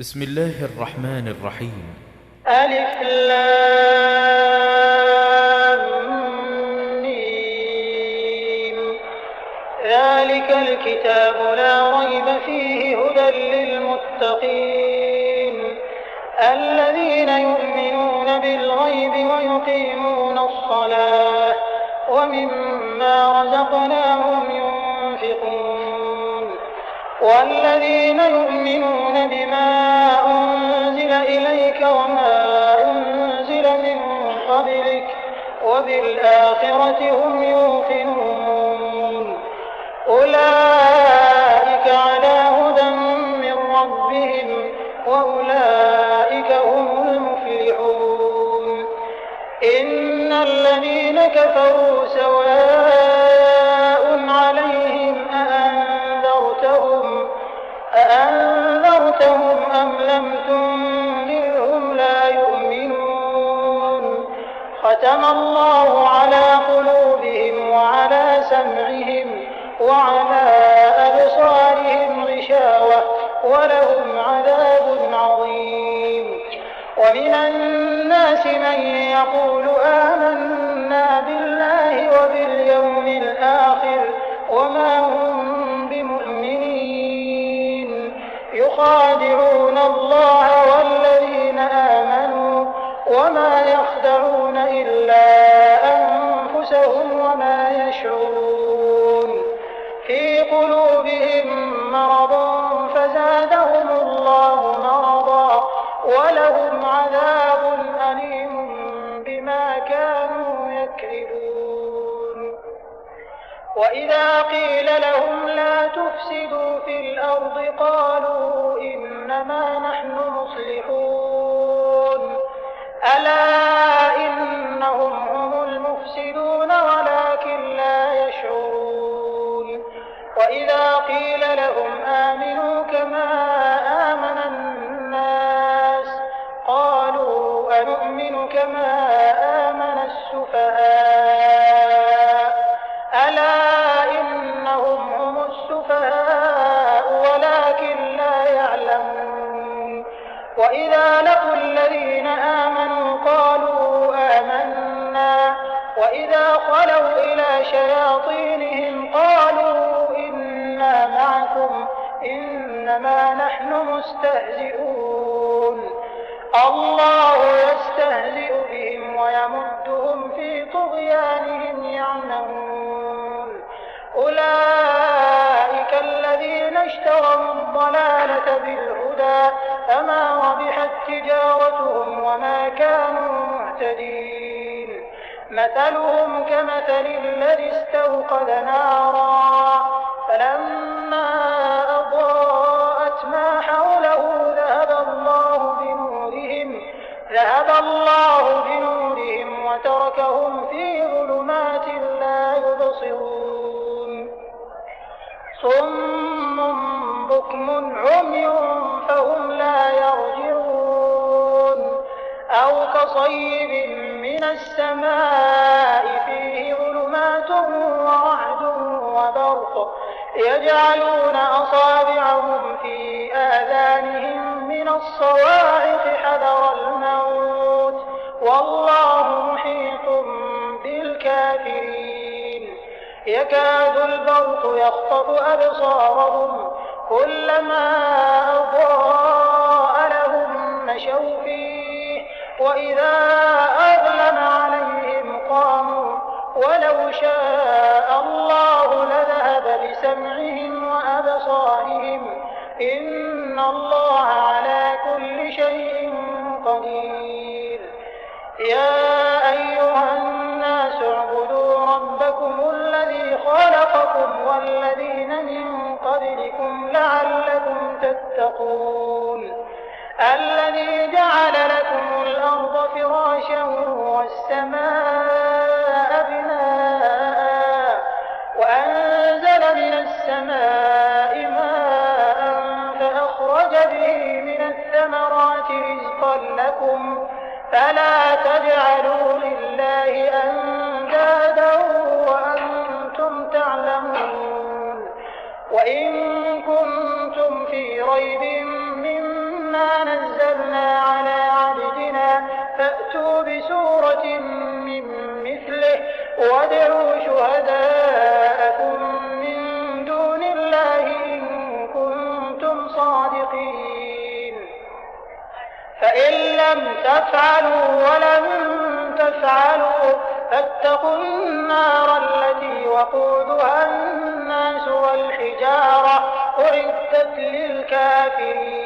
بسم الله الرحمن الرحيم. ألف لام ميم. ذلك الكتاب لا ريب فيه هدى للمتقين الذين يؤمنون بالغيب ويقيمون الصلاة ومما رزقناهم ينفقون والذين يؤمنون بما أنزل إليك وما أنزل من قبلك وبالآخرة هم يوقنون أولئك على هدى من ربهم وأولئك هم المفلحون إن الذين كفروا سواء عليهم أأنذرتهم أم لم تنذرهم لا يؤمنون ختم الله على قلوبهم وعلى سمعهم وعلى أبصارهم غشاوة ولهم عذاب عظيم ومن الناس من يقول آمنا بالله وباليوم الآخر وما هم بمؤمنين يخادعون الله والذين آمنوا وما يخدعون إلا أنفسهم وما يشعرون في قلوبهم مرض فزادهم الله مرضا ولهم عذاب أليم بما كانوا يكذبون وإذا قيل لهم لا تفسدوا في الأرض قالوا إنما نحن مصلحون ألا إنهم هم المفسدون ولكن لا يشعرون وإذا قيل لهم آمنوا كما آمن الناس قالوا أنؤمن كما آمن السفهاء ألا إنهم هم السفهاء ولكن لا يعلمون وإذا لقوا الذين آمنوا قالوا آمنا وإذا خلوا إلى شياطينهم قالوا إنا معكم إنما نحن مستهزئون الله يستهزئ بهم ويمدهم في طغيانهم يعمهون أولئك الذين اشتروا الضلالة بالهدى فما ربحت تجارتهم وما كانوا مهتدين مثلهم كمثل الذي استوقد نارا فلما أضاءت ما حوله ذهب الله بنورهم وتركهم في ظلمات لا يبصرون صم بكم عمي فهم لا يرجعون أو كصيب من السماء فيه ظلمات ورعد وبرق يجعلون أصابعهم في آذانهم من الصواعق حذر الموت والله محيط بالكافرين يكاد البرق يخطف أبصارهم كلما أضاء لهم مشوا فيه وإذا أظلم عليهم قاموا ولو شاء الله لذهب بسمعهم وأبصارهم إن الله على كل شيء قدير يا أيها الناس اعبدوا ربكم الذي خلقكم والذين من قبلكم لعلكم تتقون الذي جعل لكم الأرض فراشا والسماء بناء وأنزل من السماء ماء فأخرج به من الثمرات رزقا لكم فلا تجعلوا لله أندادا وأنتم تعلمون وإن كنتم في ريب مما وادعوا شهداءكم من دون الله إن كنتم صادقين فإن لم تفعلوا ولن تفعلوا فاتقوا النار التي وقودها الناس والحجارة أعدت للكافرين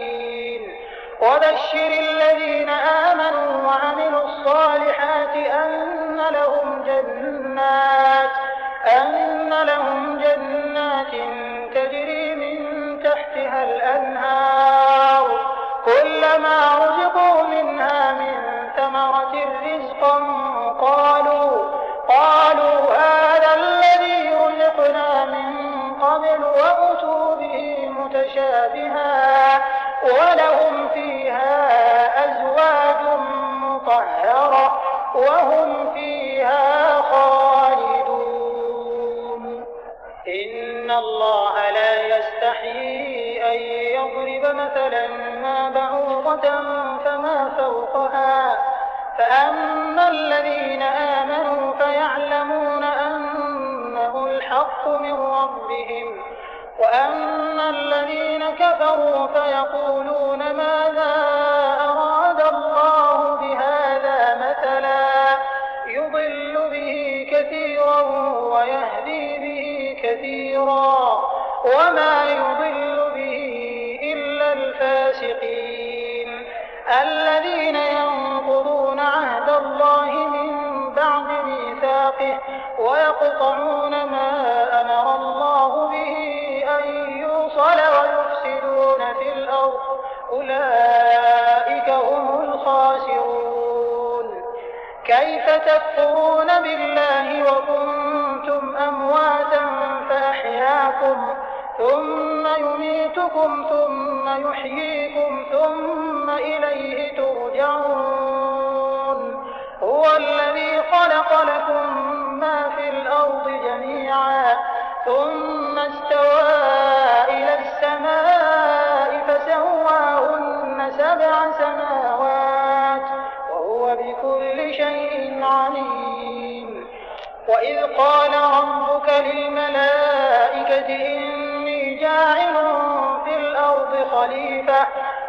وبشر الذين آمنوا وعملوا الصالحات أن لهم جنات تجري من تحتها الأنهار كلما رزقوا منها من ثمرة رزقا قالوا هذا الذي رزقنا من قبل وأتوا به متشابها ولهم فيها أزواج مطهرة وهم فيها خالدون إن الله لا يستحيي أن يضرب مثلا ما بعوضة فما فوقها فأما الذين آمنوا فيعلمون أنه الحق من ربهم وأما الذين كفروا فيقولون ماذا أراد الله بهذا مثلا يضل به كثيرا ويهدي به كثيرا وما يضل به إلا الفاسقين الذين ينقضون عهد الله من بعد ميثاقه ويقطعون ما أمر الله به أن يوصل ويفسدون في الأرض أولئك هم الخاسرون كيف تكفرون بالله وكنتم أمواتا فأحياكم ثم يميتكم ثم يحييكم ثم إليه ترجعون هو الذي خلق لكم ما في الأرض جميعا ثم استوى إلى السماء فسواهن 7 سماوات وهو بكل شيء عليم وإذ قال ربك للملائكة إني جاعل في الأرض خليفة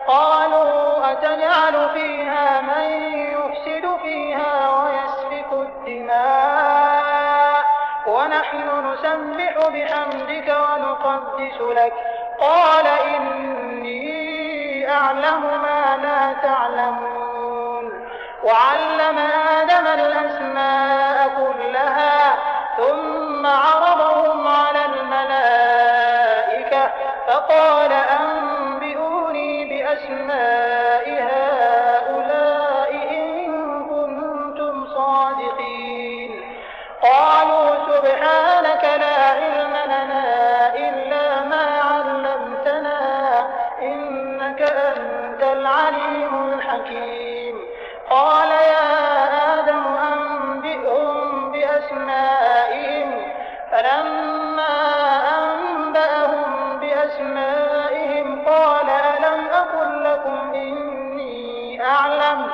قالوا أتجعل فيها من يفسد فيها ويسفك الدماء ونحن نسبح بحمدك ونقدس لك قال إني أعلم ما لا تعلمون وعلم آدم الأسماء كلها ثم عرضهم على الملائكة فقال أنبئوني بأسماء هؤلاء إن كنتم صادقين قالوا سبحانك لا علم لنا إلا ما علمتنا إنك أنت العليم الحكيم قال يا آدم أنبئهم بأسمائهم فلما أنبأهم بأسمائهم قال ألم أقل لكم إني أعلم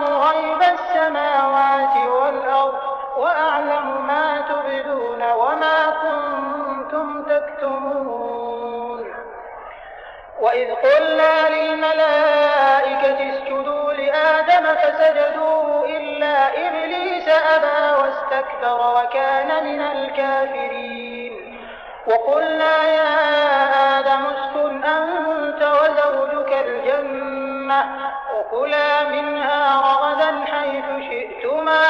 غيب السماوات والأرض وأعلم ما تبدون وما كنتم تكتمون وإذ قلنا للملائكة اسجدوا لآدم فسجدوا إلا إبليس أبى واستكبر وكان من الكافرين وقلنا يا آدم اسكن أنت وزوجك الجنة وكلا منها رغدا حيث شئتما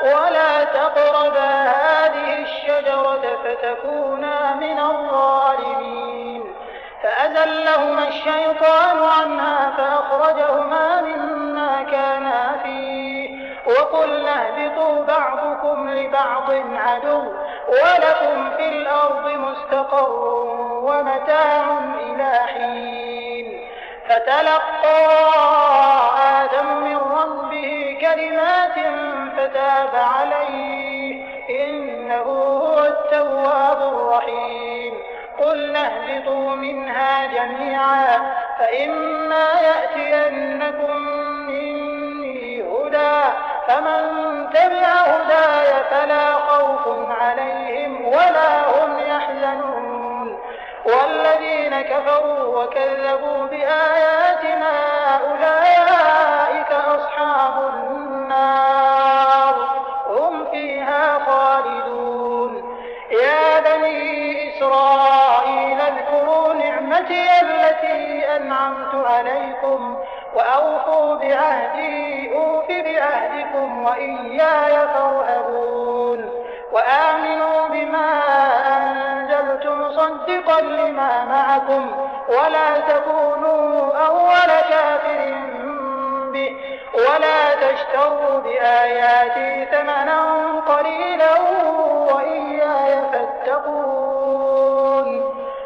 ولا تقربا هذه الشجرة فتكونا من الظالمين فأزلهما الشيطان عنها فأخرجهما مما كانا فيه وقلنا اهبطوا بعضكم لبعض عدو ولكم في الأرض مستقر ومتاع إلى حين فتلقى آدم من ربه كلمات فتاب عليه إنه هو التواب الرحيم قلنا اهبطوا منها جميعا فإما يأتينكم مني هدى فمن تبع هداي فلا خوف عليهم ولا هم يحزنون والذين كفروا وكذبوا بآياتنا أولئك أصحاب النار هم فيها خالدون يا بني إسرائيل اذكروا نعمتي التي أنعمت عليكم وأوفوا بعهدي أوف بعهدكم وإياي فارهبون وآمنوا بما أنزلت مصدقا لما معكم ولا تكونوا أول كافر به ولا تشتروا بآياتي ثمنا قليلا وإياي فاتقون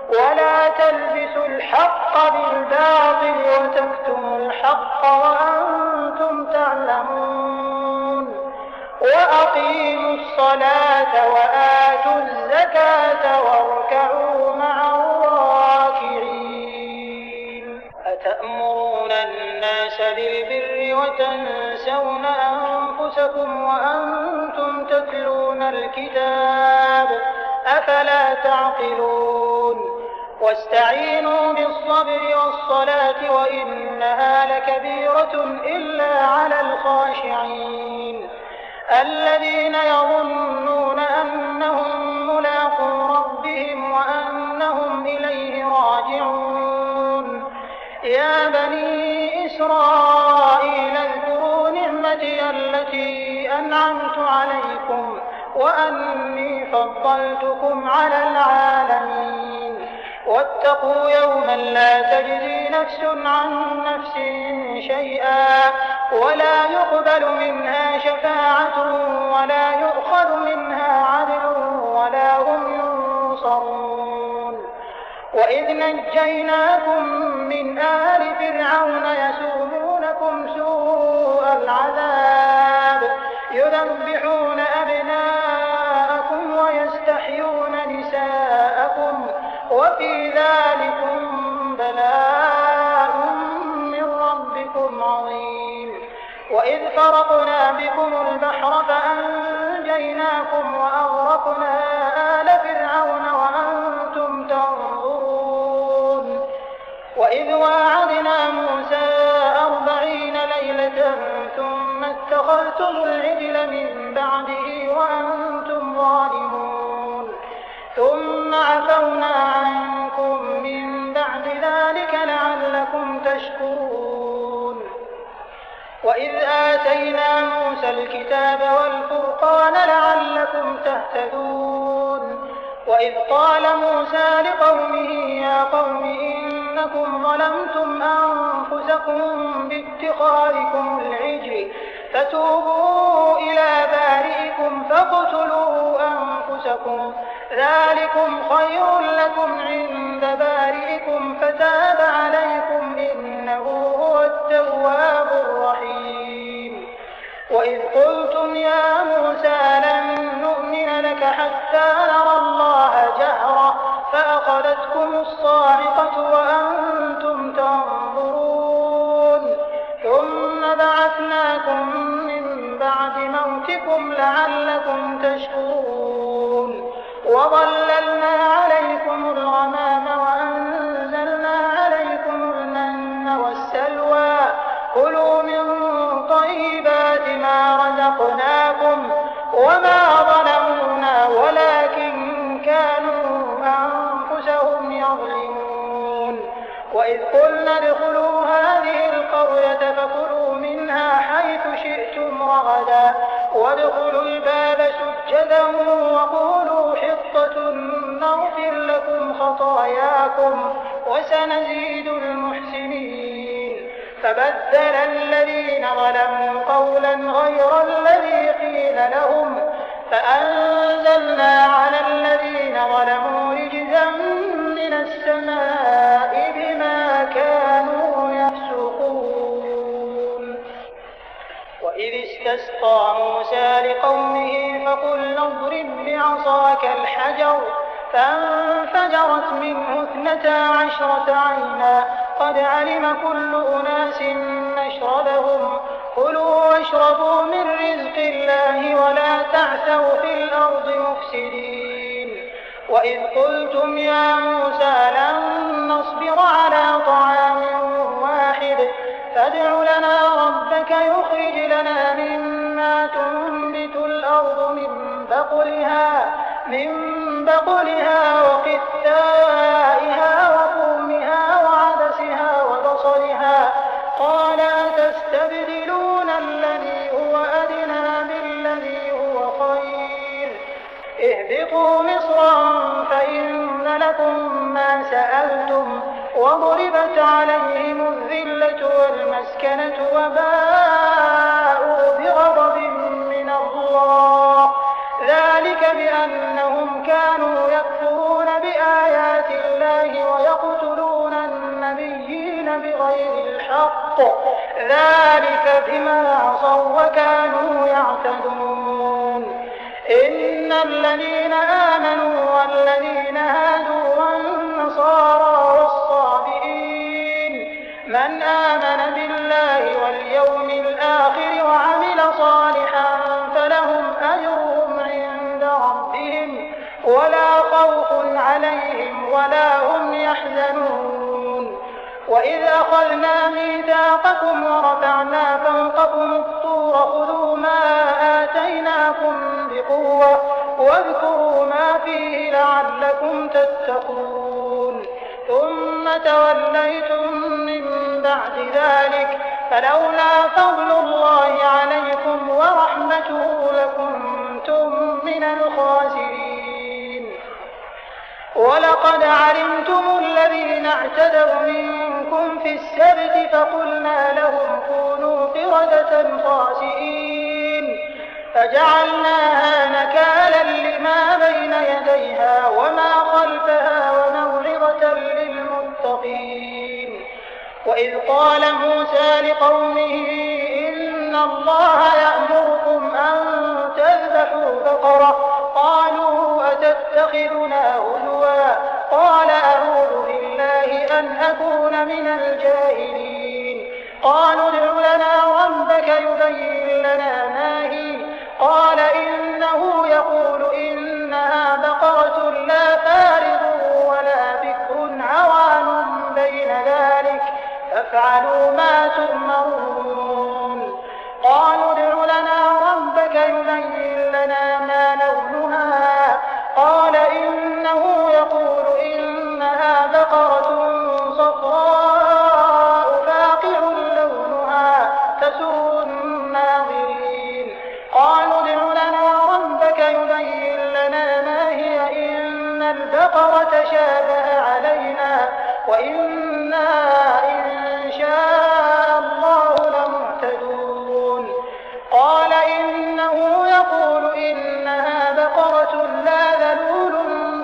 ولا تلبسوا الحق بالباطل وتكتموا الحق وأنتم تعلمون وأقيموا الصلاة وآتوا الزكاة واركعوا مع الراكعين أتأمرون الناس بالبر وتنسون أنفسكم وأنتم تتلون الكتاب أفلا تعقلون واستعينوا بالصبر والصلاة وإنها لكبيرة إلا على الخاشعين الذين يظنون أنهم ملاقو ربهم وأنهم إليه راجعون يا بني إسرائيل اذكروا نعمتي التي أنعمت عليكم وأني فضلتكم على العالمين واتقوا يوما لا تجزي نفس عن نفس شيئا ولا يقبل منها شفاعة ولا يؤخذ منها عدل ولا هم ينصرون وإذ نجيناكم من آل فرعون يسومونكم سوء العذاب يذبحون أبناءكم ويستحيون نساءكم وفي ذلكم بلاء من ربكم عظيم وإذ فرقنا بكم البحر فأنجيناكم وأغرقنا آل فرعون وأنتم تنظرون وإذ واعدنا موسى 40 ليلة ثم اتخذتم العجل من بعده وأنتم ظالمون ثم عفونا عنكم من بعد ذلك لعلكم تشكرون وإذ آتينا موسى الكتاب والفرقان لعلكم تهتدون وإذ قال موسى لقومه يا قوم إنكم ظلمتم أنفسكم باتخاذكم العجل فتوبوا إلى بارئكم فاقتلوا أنفسكم ذلكم خير لكم عند بارئكم فتاب عليكم إنه هو التواب الرحيم وإذ قلتم يا موسى لن نؤمن لك حتى نرى الله جهرة فأخذتكم الصاعقة وأنتم تنظرون ثم بعثناكم من بعد موتكم لعلكم تشكرون وظللنا عليكم الغمام وأنزلنا عليكم المن والسلوى كلوا من طيبات ما رزقناكم وما ظلمونا ولكن كانوا أنفسهم يظلمون وإذ قلنا ادخلوا هذه القرية فكلوا منها حيث شئتم رغدا وادخلوا الباب سجدا وقولوا حطة نغفر لكم خطاياكم وسنزيد المحسنين فبدل الذين ظلموا قولا غير الذي قيل لهم فأنزلنا على الذين ظلموا رجزا من السماء بما كانوا يفسقون وإذ استسقى موسى لقومه فقلنا اضرب بعصاك الحجر فانفجرت منه 12 عينا قد علم كل أناس مشربهم كلوا واشربوا من رزق الله ولا تعثوا في الأرض مفسدين وإذ قلتم يا موسى لن نصبر على طعام واحد فادع لنا ربك يخرج لنا مما تنبت الأرض من بقلها وقثائها وفومها وعدسها وبصلها قال أتستبدلون الذي هو أدنى بالذي هو خير اهبطوا مصرا فإن لكم ما سألتم وضربت عليهم الذلة والمسكنة وباءوا بغضب من الله ذلك بأنهم كانوا يكفرون بآيات الله ويقتلون النبيين بغير الحق ذلك بما عصوا وكانوا يعتدون إن الذين آمنوا والذين هادوا والنصارى والصابئين من آمن بالله واليوم الآخر وعمل صالحا فلهم أجرهم عند ربهم ولا خوف عليهم ولا هم يحزنون وإذ أخذنا ميثاقكم ورفعنا فوقكم الطور خذوا ما آتيناكم بقوة واذكروا ما فيه لعلكم تتقون ثم توليتم من بعد ذلك فلولا فضل الله عليكم ورحمته لكنتم من الخاسرين ولقد علمتم الذين اعتدوا منكم في السبت فقلنا لهم كونوا قردة خاسئين فجعلناها نكالا لما بين يديها وما خلفها وموعظة للمتقين وإذ قال موسى لقومه إن الله يأمركم أن تذبحوا بقرة قالوا أتتخذنا هزوا قال أعوذ بالله أن أكون من الجاهلين قالوا ادع لنا ربك يبين لنا ما هي قال إنه يقول إنها بقرة لا فارض ولا بكر عوان بين ذلك فافعلوا ما تؤمرون قالوا ادع لنا ربك يبين لنا ما لونها قال إنه يقول إنها بقرة صفراء فاقع لونها تسر الناظرين قالوا ادع لنا ربك يبين لنا ما هي إن البقرة شابه علينا وإنا إن شاء الله لمهتدون قال إنه يقول إنها بقرة لا ذلول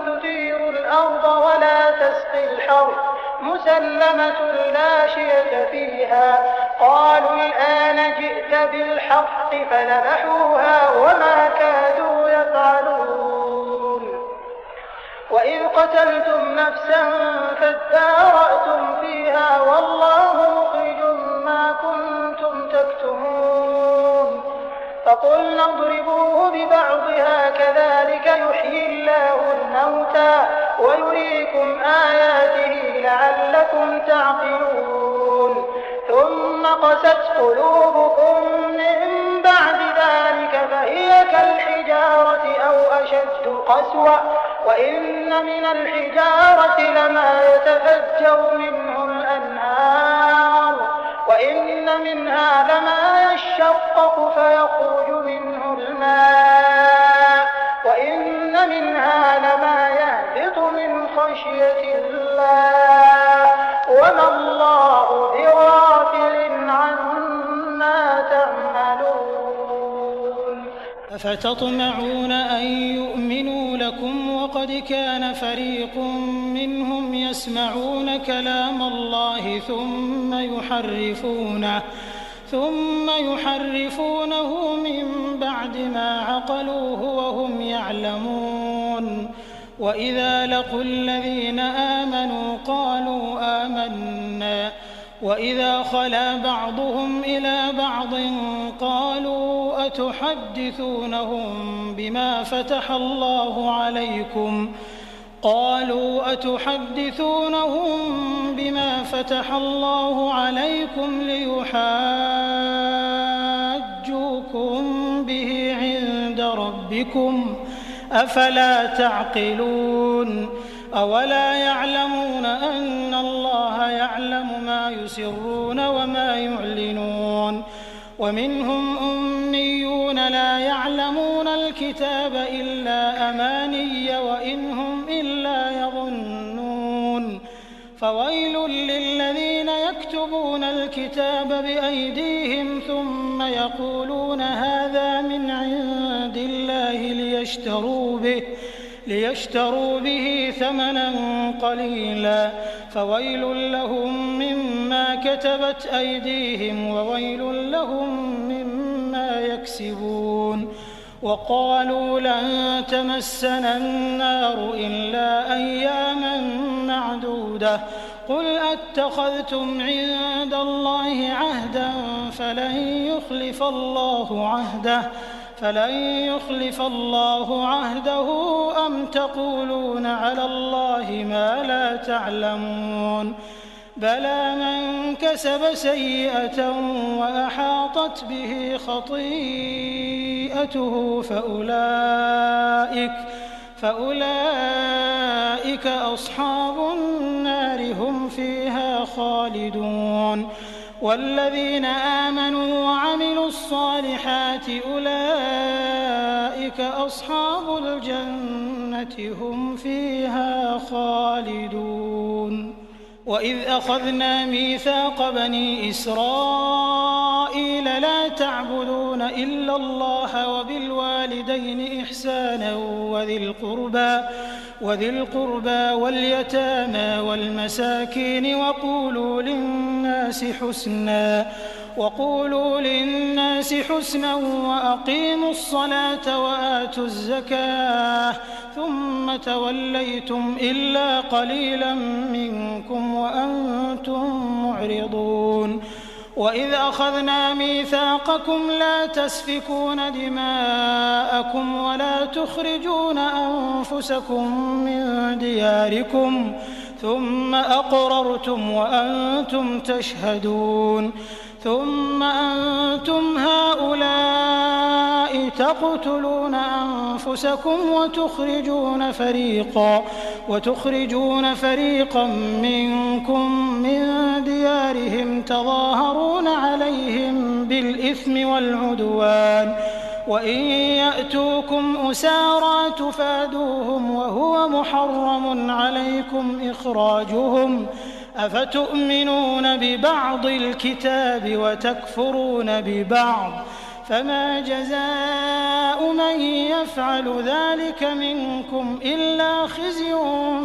تثير الأرض ولا تسقي الحرث مسلمة لا شية فيها قالوا الآن جئت بالحق فذبحوها وما كادوا يفعلون وإذ قتلتم نفسا فادارأتم فيها والله مخرج ما كنتم تكتمون فقلنا اضربوه ببعضها كذلك يحيي الله الموتى ويريكم آياته لعلكم تعقلون ثم قست قلوبكم من بعد ذلك فهي كالحجارة أو أشد قسوة وإن من الحجارة لما يتفجر منه الأنهار وإن منها لما يشقق فيخرج منه الماء وإن منها لما يهبط من خشية الله وما الله بغافل عما تعملون أفتطمعون أن يؤمنوا لكم وقد كان فريق منهم يسمعون كلام الله ثم يحرفونه من بعد ما عقلوه وهم يعلمون وإذا لقوا الذين آمنوا قالوا آمنا وإذا خلا بعضهم إلى بعض قالوا أتحدثونهم بما فتح الله عليكم ليحاجوكم به عند ربكم أفلا تعقلون أولا يعلمون أن الله يعلم ما يسرون وما يعلنون ومنهم أميون لا يعلمون الكتاب إلا أماني وإن هم إلا يظنون فويل للذين يكتبون الكتاب بأيديهم ثم يقولون هذا من عند الله ليشتروا به ثمنا قليلا فويل لهم مما كتبت أيديهم وويل لهم مما يكسبون وقالوا لن تمسنا النار إلا أياما معدودة قل أتخذتم عند الله عهدا فلن يخلف الله عهده أم تقولون على الله ما لا تعلمون بلى من كسب سيئة وأحاطت به خطيئته فأولئك أصحاب النار هم فيها خالدون والذين آمنوا وعملوا الصالحات أولئك أصحاب الجنة هم فيها خالدون وإذ أخذنا ميثاق بني إسرائيل لا تعبدون إلا الله وبالوالدين إحسانا وذي القربى واليتامى والمساكين وقولوا للناس حسنا وأقيموا الصلاة وآتوا الزكاة ثم توليتم إلا قليلا منكم وأنتم معرضون وإذ أخذنا ميثاقكم لا تسفكون دماءكم ولا تخرجون أنفسكم من دياركم ثم أقررتم وأنتم تشهدون ثم أنتم هؤلاء تقتلون أنفسكم وتخرجون فريقا منكم من ديارهم تظاهرون عليهم بالإثم والعدوان وإن يأتوكم أسارى تفادوهم وهو محرم عليكم إخراجهم أفتؤمنون ببعض الكتاب وتكفرون ببعض فما جزاء من يفعل ذلك منكم إلا خزي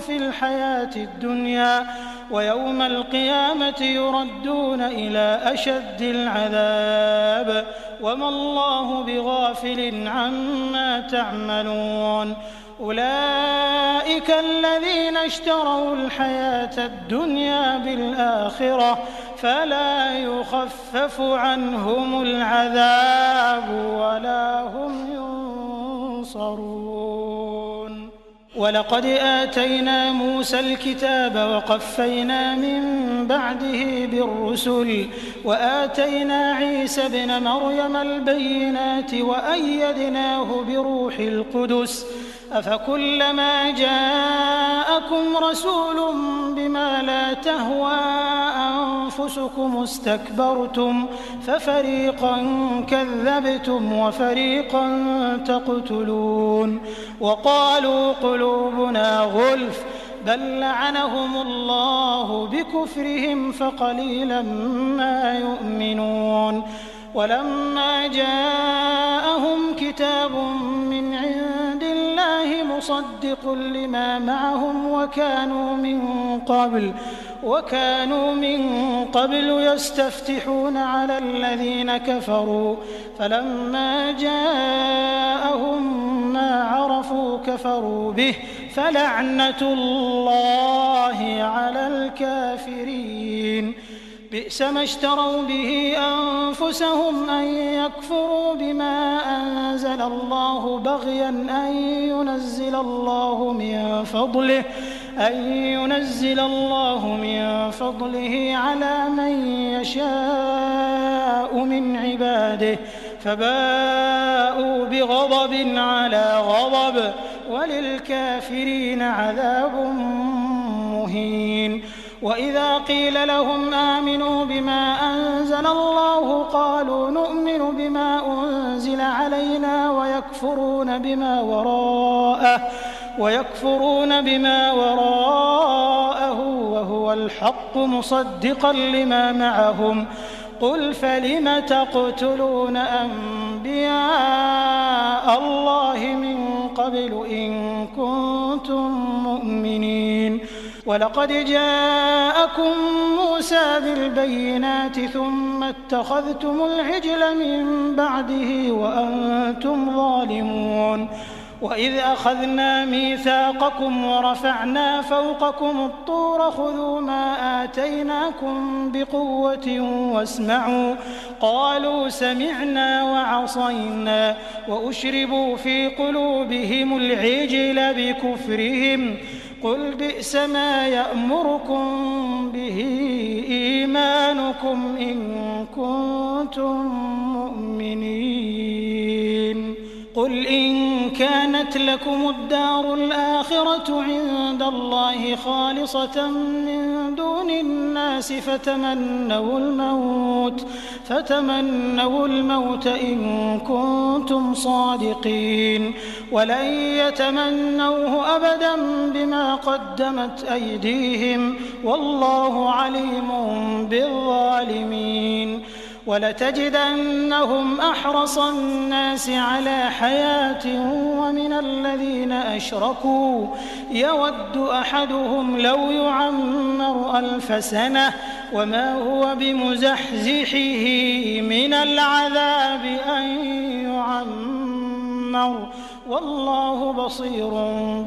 في الحياة الدنيا ويوم القيامة يردون إلى أشد العذاب وما الله بغافل عما تعملون أولئك الذين اشتروا الحياة الدنيا بالآخرة فلا يخفف عنهم العذاب ولا هم ينصرون ولقد آتينا موسى الكتاب وقفينا من بعده بالرسل وآتينا عيسى ابن مريم البينات وأيدناه بروح القدس أفكلما جاءكم رسول بما لا تهوى أنفسكم استكبرتم ففريقا كذبتم وفريقا تقتلون وقالوا قلوبنا غلف بل لعنهم الله بكفرهم فقليلا ما يؤمنون ولما جاءهم كتاب من عند الله مصدق لما معهم وكانوا من قبل يستفتحون على الذين كفروا فلما جاءهم ما عرفوا كفروا به فلعنة الله على الكافرين بئس ما اشتروا به أنفسهم أن يكفروا بما أنزل الله بغيا أن ينزل الله من فضله على من يشاء من عباده فباءوا بغضب على غضب وللكافرين عذاب مهين. وإذا قيل لهم آمنوا بما أنزل الله قالوا نؤمن بما أنزل علينا ويكفرون بما وراءه وهو الحق مصدقا لما معهم قل فلم تقتلون أنبياء الله من قبل إن كنتم مؤمنين. ولقد جاءكم موسى بالبينات ثم اتخذتم العجل من بعده وأنتم ظالمون. وإذ أخذنا ميثاقكم ورفعنا فوقكم الطور خذوا ما آتيناكم بقوة واسمعوا قالوا سمعنا وعصينا وأشربوا في قلوبهم العجل بكفرهم قل بئس ما يأمركم به إيمانكم إن كنتم مؤمنين. قل إن كانت لكم الدار الآخرة عند الله خالصة من دون الناس فتمنوا الموت إن كنتم صادقين ولن يتمنوه أبدا بما قدمت أيديهم والله عليم بالظالمين. ولتجدنهم أحرص الناس على حياة ومن الذين أشركوا يود أحدهم لو يعمر 1000 سنة وما هو بمزحزحه من العذاب أن يعمر والله بصير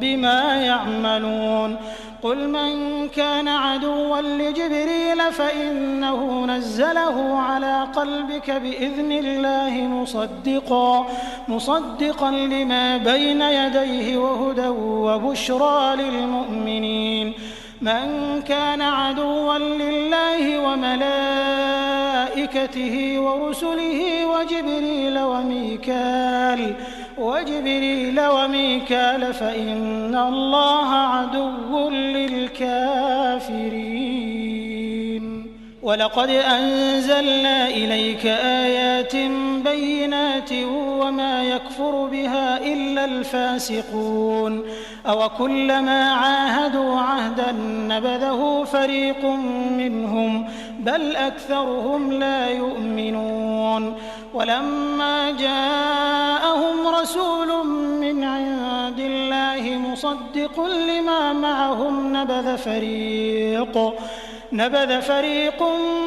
بما يعملون. قل من كان عدوا لجبريل فإنه نزله على قلبك بإذن الله مصدقا لما بين يديه وهدى وبشرى للمؤمنين. من كان عدوا لله وملائكته ورسله وجبريل وميكال فإن الله عدو للكافرين. ولقد أنزلنا إليك آيات بينات وما يكفر بها إلا الفاسقون. أوكلما عاهدوا عهدا نبذه فريق منهم بل أكثرهم لا يؤمنون. ولما جاءهم رسول من عند الله مصدق لما معهم نبذ فريق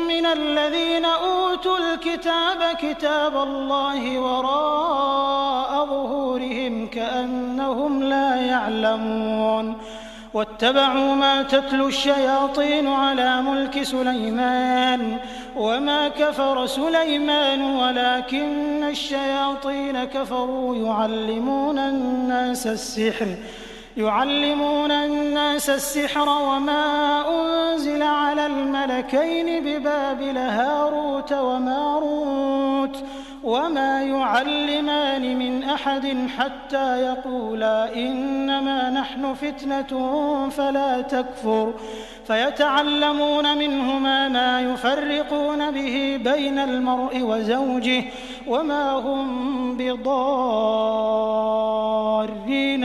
من الذين أوتوا الكتاب كتاب الله وراء ظهورهم كأنهم لا يعلمون. واتبعوا ما تتلو الشياطين على ملك سليمان وما كفر سليمان ولكن الشياطين كفروا يعلمون الناس السحر وما أنزل على الملكين ببابل هاروت وماروت وما يعلمان من أحد حتى يقولا إنما نحن فتنة فلا تكفر فيتعلمون منهما ما يفرقون به بين المرء وزوجه وما هم بضارين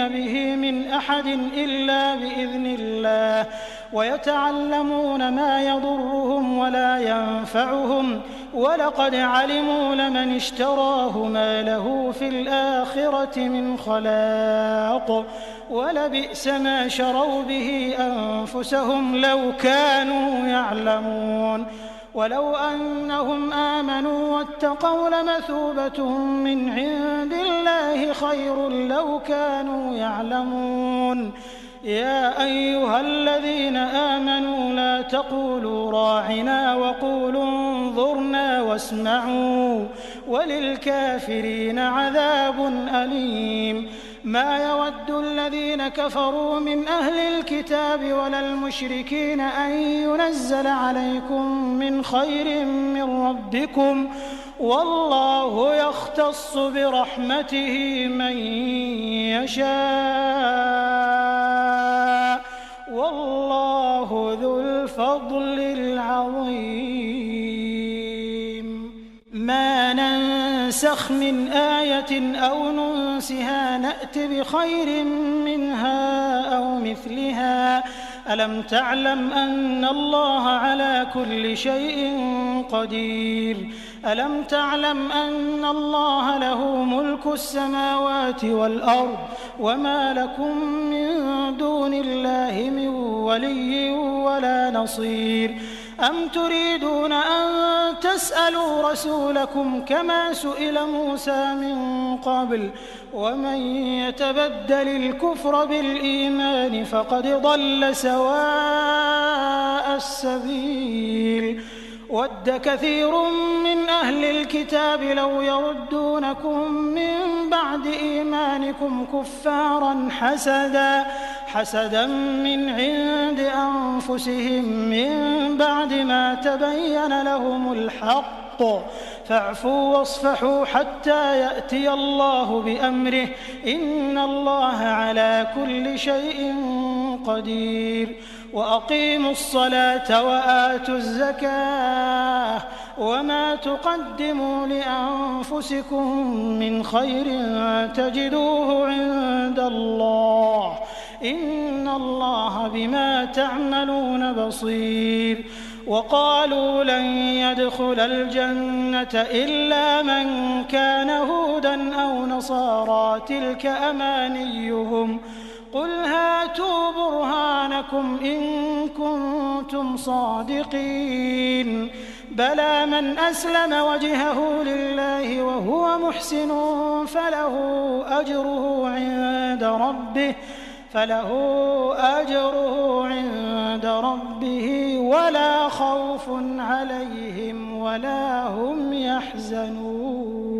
به من أحد إلا بإذن الله ويتعلمون ما يضرهم ولا ينفعهم ولقد علموا لمن اشتراه ما له في الآخرة من خلاق ولبئس ما شروا به أنفسهم لو كانوا يعلمون. ولو أنهم آمنوا واتقوا لمثوبة من عند الله خير لو كانوا يعلمون. يا أيها الذين آمنوا لا تقولوا راعنا وقولوا انظرنا واسمعوا وللكافرين عذاب أليم. ما يود الذين كفروا من أهل الكتاب ولا المشركين أن ينزل عليكم من خير من ربكم والله يختص برحمته من يشاء والله ذو الفضل العظيم. ما ننسخ من آية أو ننسها نأت بخير منها أو مثلها. ألم تعلم أن الله على كل شيء قدير. ألم تعلم أن الله له ملك السماوات والأرض وما لكم من دون الله من ولي ولا نصير. أم تريدون أن تسألوا رسولكم كما سئل موسى من قبل ومن يتبدل الكفر بالإيمان فقد ضل سواء السبيل. ود كثير من أهل الكتاب لو يردونكم من بعد إيمانكم كفارا حسدا من عند أنفسهم من بعد ما تبين لهم الحق فاعفوا واصفحوا حتى يأتي الله بأمره إن الله على كل شيء قدير. وأقيموا الصلاة وآتوا الزكاة وما تقدموا لأنفسكم من خير تجدوه عند الله إن الله بما تعملون بصير. وقالوا لن يدخل الجنة إلا من كان هودا أو نصارى تلك أمانيهم قل هاتوا برهانكم إن كنتم صادقين. بلى من أسلم وجهه لله وهو محسن فله أجره عند ربه ولا خوف عليهم ولا هم يحزنون.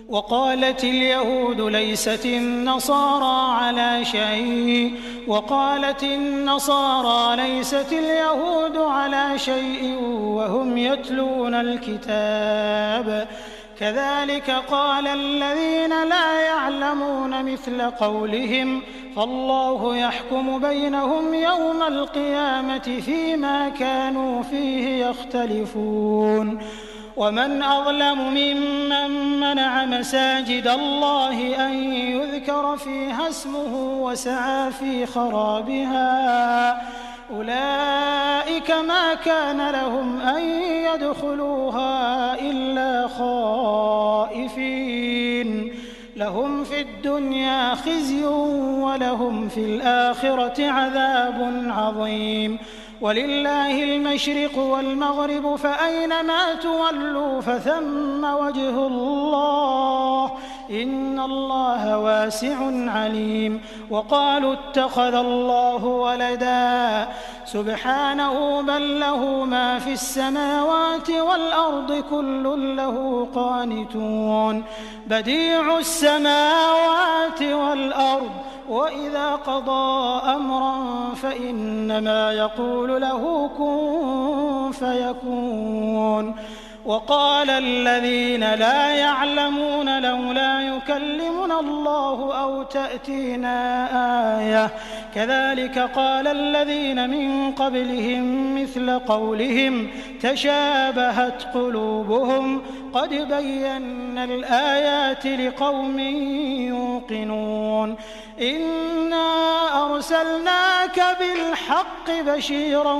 وقالت اليهود ليست النصارى على شيء وقالت النصارى ليست اليهود على شيء وهم يتلون الكتاب كذلك قال الذين لا يعلمون مثل قولهم فالله يحكم بينهم يوم القيامة فيما كانوا فيه يختلفون. ومن أظلم ممن منع مساجد الله أن يذكر فيها اسمه وسعى في خرابها أولئك ما كان لهم أن يدخلوها إلا خائفين لهم في الدنيا خزي ولهم في الآخرة عذاب عظيم. ولله المشرق والمغرب فأينما تولوا فثم وجه الله إن الله واسع عليم. وقالوا اتخذ الله ولدا سبحانه بل له ما في السماوات والأرض كل له قانتون بديع السماوات والأرض وإذا قضى أمرا فإنما يقول له كن فيكون. وقال الذين لا يعلمون لولا يكلمنا الله أو تأتينا آية كذلك قال الذين من قبلهم مثل قولهم تشابهت قلوبهم قد بينا الآيات لقوم يوقنون. إنا أرسلناك بالحق بشيرا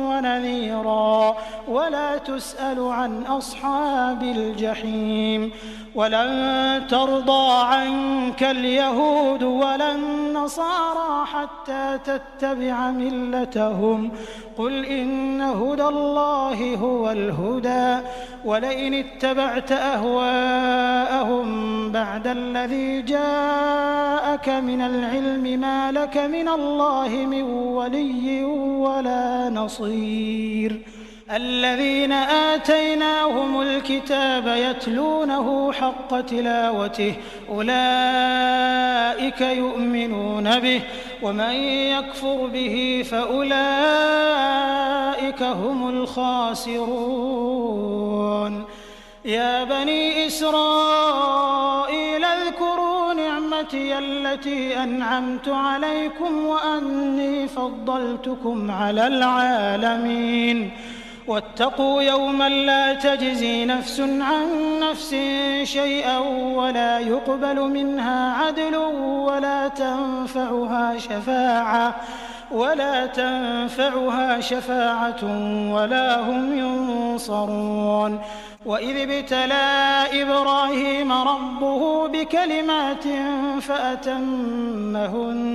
ونذيرا ولا تسأل عن أصحاب الجحيم. ولن ترضى عنك اليهود ولا النصارى حتى تتبع ملتهم قل إن هدى الله هو الهدى ولئن اتبعت أهواءهم بعد الذي جاءك من العلم ما لك من الله من ولي ولا نصير الذين آتيناهم الكتاب يتلونه حق تلاوته أولئك يؤمنون به ومن يكفر به فأولئك هم الخاسرون يا بني إسرائيل اذكروا نعمتي التي أنعمت عليكم وأني فضلتكم على العالمين واتقوا يوما لا تجزي نفس عن نفس شيئا ولا يقبل منها عدل ولا تنفعها شفاعة ولا هم ينصرون وإذ ابتلى إبراهيم ربه بكلمات فأتمهن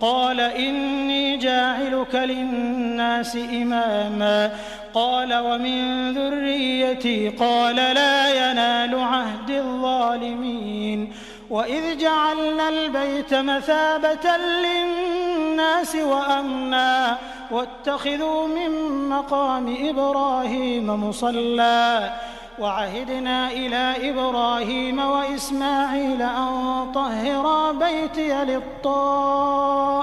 قال إني جاعلك للناس إماما قال ومن ذريتي قال لا ينال عهد الظالمين وإذ جعلنا البيت مثابة للناس وأمنا واتخذوا من مقام إبراهيم مصلى وعهدنا إلى إبراهيم وإسماعيل أن طهرا بيتي للطائفين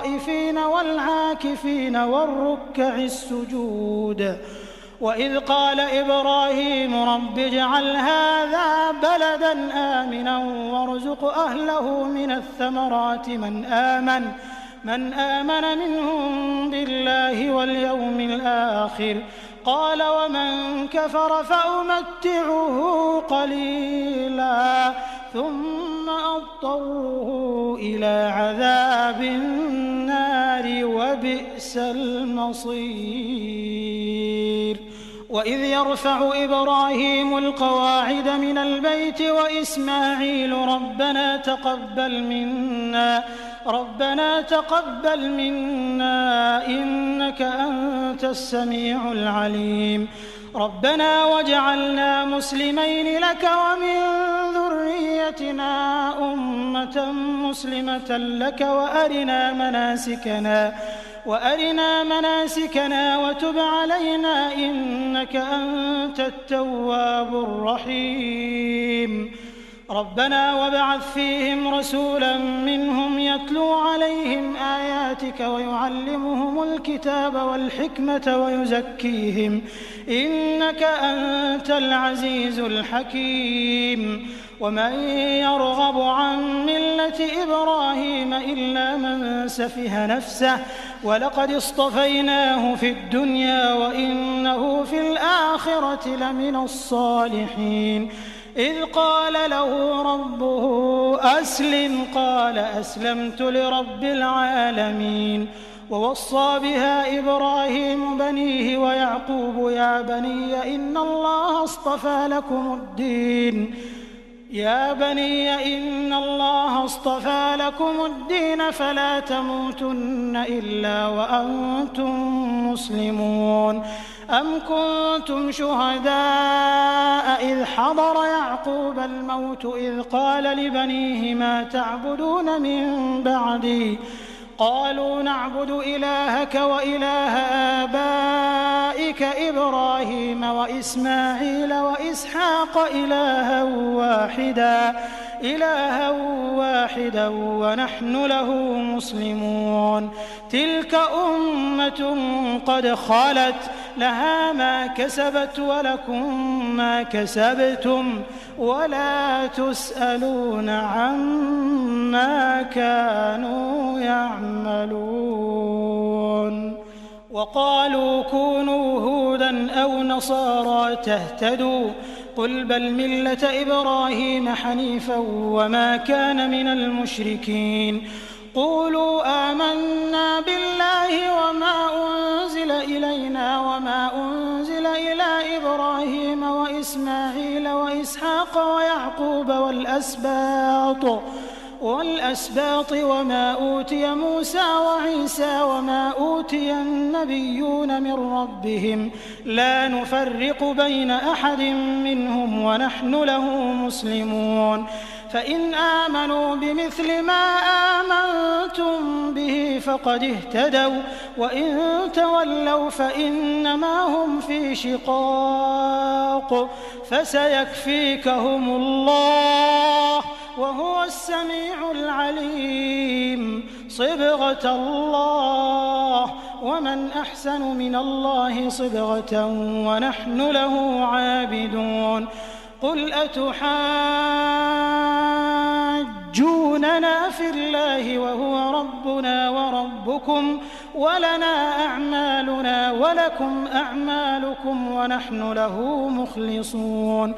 والعاكفين والركع السجود وإذ قال إبراهيم رب اجعل هذا بلدا آمنا وارزق أهله من الثمرات من آمن منهم بالله واليوم الآخر قال ومن كفر فأمتعه قليلا ثم أضطره إلى عذاب النار وبئس المصير وإذ يرفع إبراهيم القواعد من البيت وإسماعيل ربنا تقبل منا إنك أنت السميع العليم ربنا واجعلنا مسلمين لك ومن ذريتنا أمة مسلمة لك وأرنا مناسكنا وتب علينا إنك أنت التواب الرحيم ربنا وابعث فيهم رسولا منهم يتلو عليهم آياتك ويعلمهم الكتاب والحكمة ويزكيهم إنك أنت العزيز الحكيم ومن يرغب عن ملة إبراهيم إلا من سفه نفسه ولقد اصطفيناه في الدنيا وإنه في الآخرة لمن الصالحين إذ قال له ربه أسلم قال أسلمت لرب العالمين ووصى بها إبراهيم بنيه ويعقوب يا بني إن الله اصطفى لكم الدين فلا تموتن إلا وأنتم مسلمون أم كنتم شهداء إذ حضر يعقوب الموت إذ قال لبنيه ما تعبدون من بعدي قالوا نعبد إلهك وإله آبائك إبراهيم وإسماعيل وإسحاق إلها واحدا ونحن له مسلمون تلك أمة قد خلت لها ما كسبت ولكم ما كسبتم ولا تسألون عما كانوا يعملون وقالوا كونوا هودا أو نصارى تهتدوا قل بل ملة إبراهيم حنيفا وما كان من المشركين قولوا آمنا بالله وما أنزل إلينا وما أنزل إلى إبراهيم وإسماعيل وإسحاق ويعقوب والأسباط وما أوتي موسى وعيسى وما أوتي النبيون من ربهم لا نفرق بين أحد منهم ونحن له مسلمون فإن آمنوا بمثل ما آمنتم به فقد اهتدوا وإن تولوا فإنما هم في شقاق فسيكفيكهم الله وهو السميع العليم صبغة الله ومن أحسن من الله صبغة ونحن له عابدون قل أتحاجوننا في الله وهو ربنا وربكم ولنا أعمالنا ولكم أعمالكم ونحن له مخلصون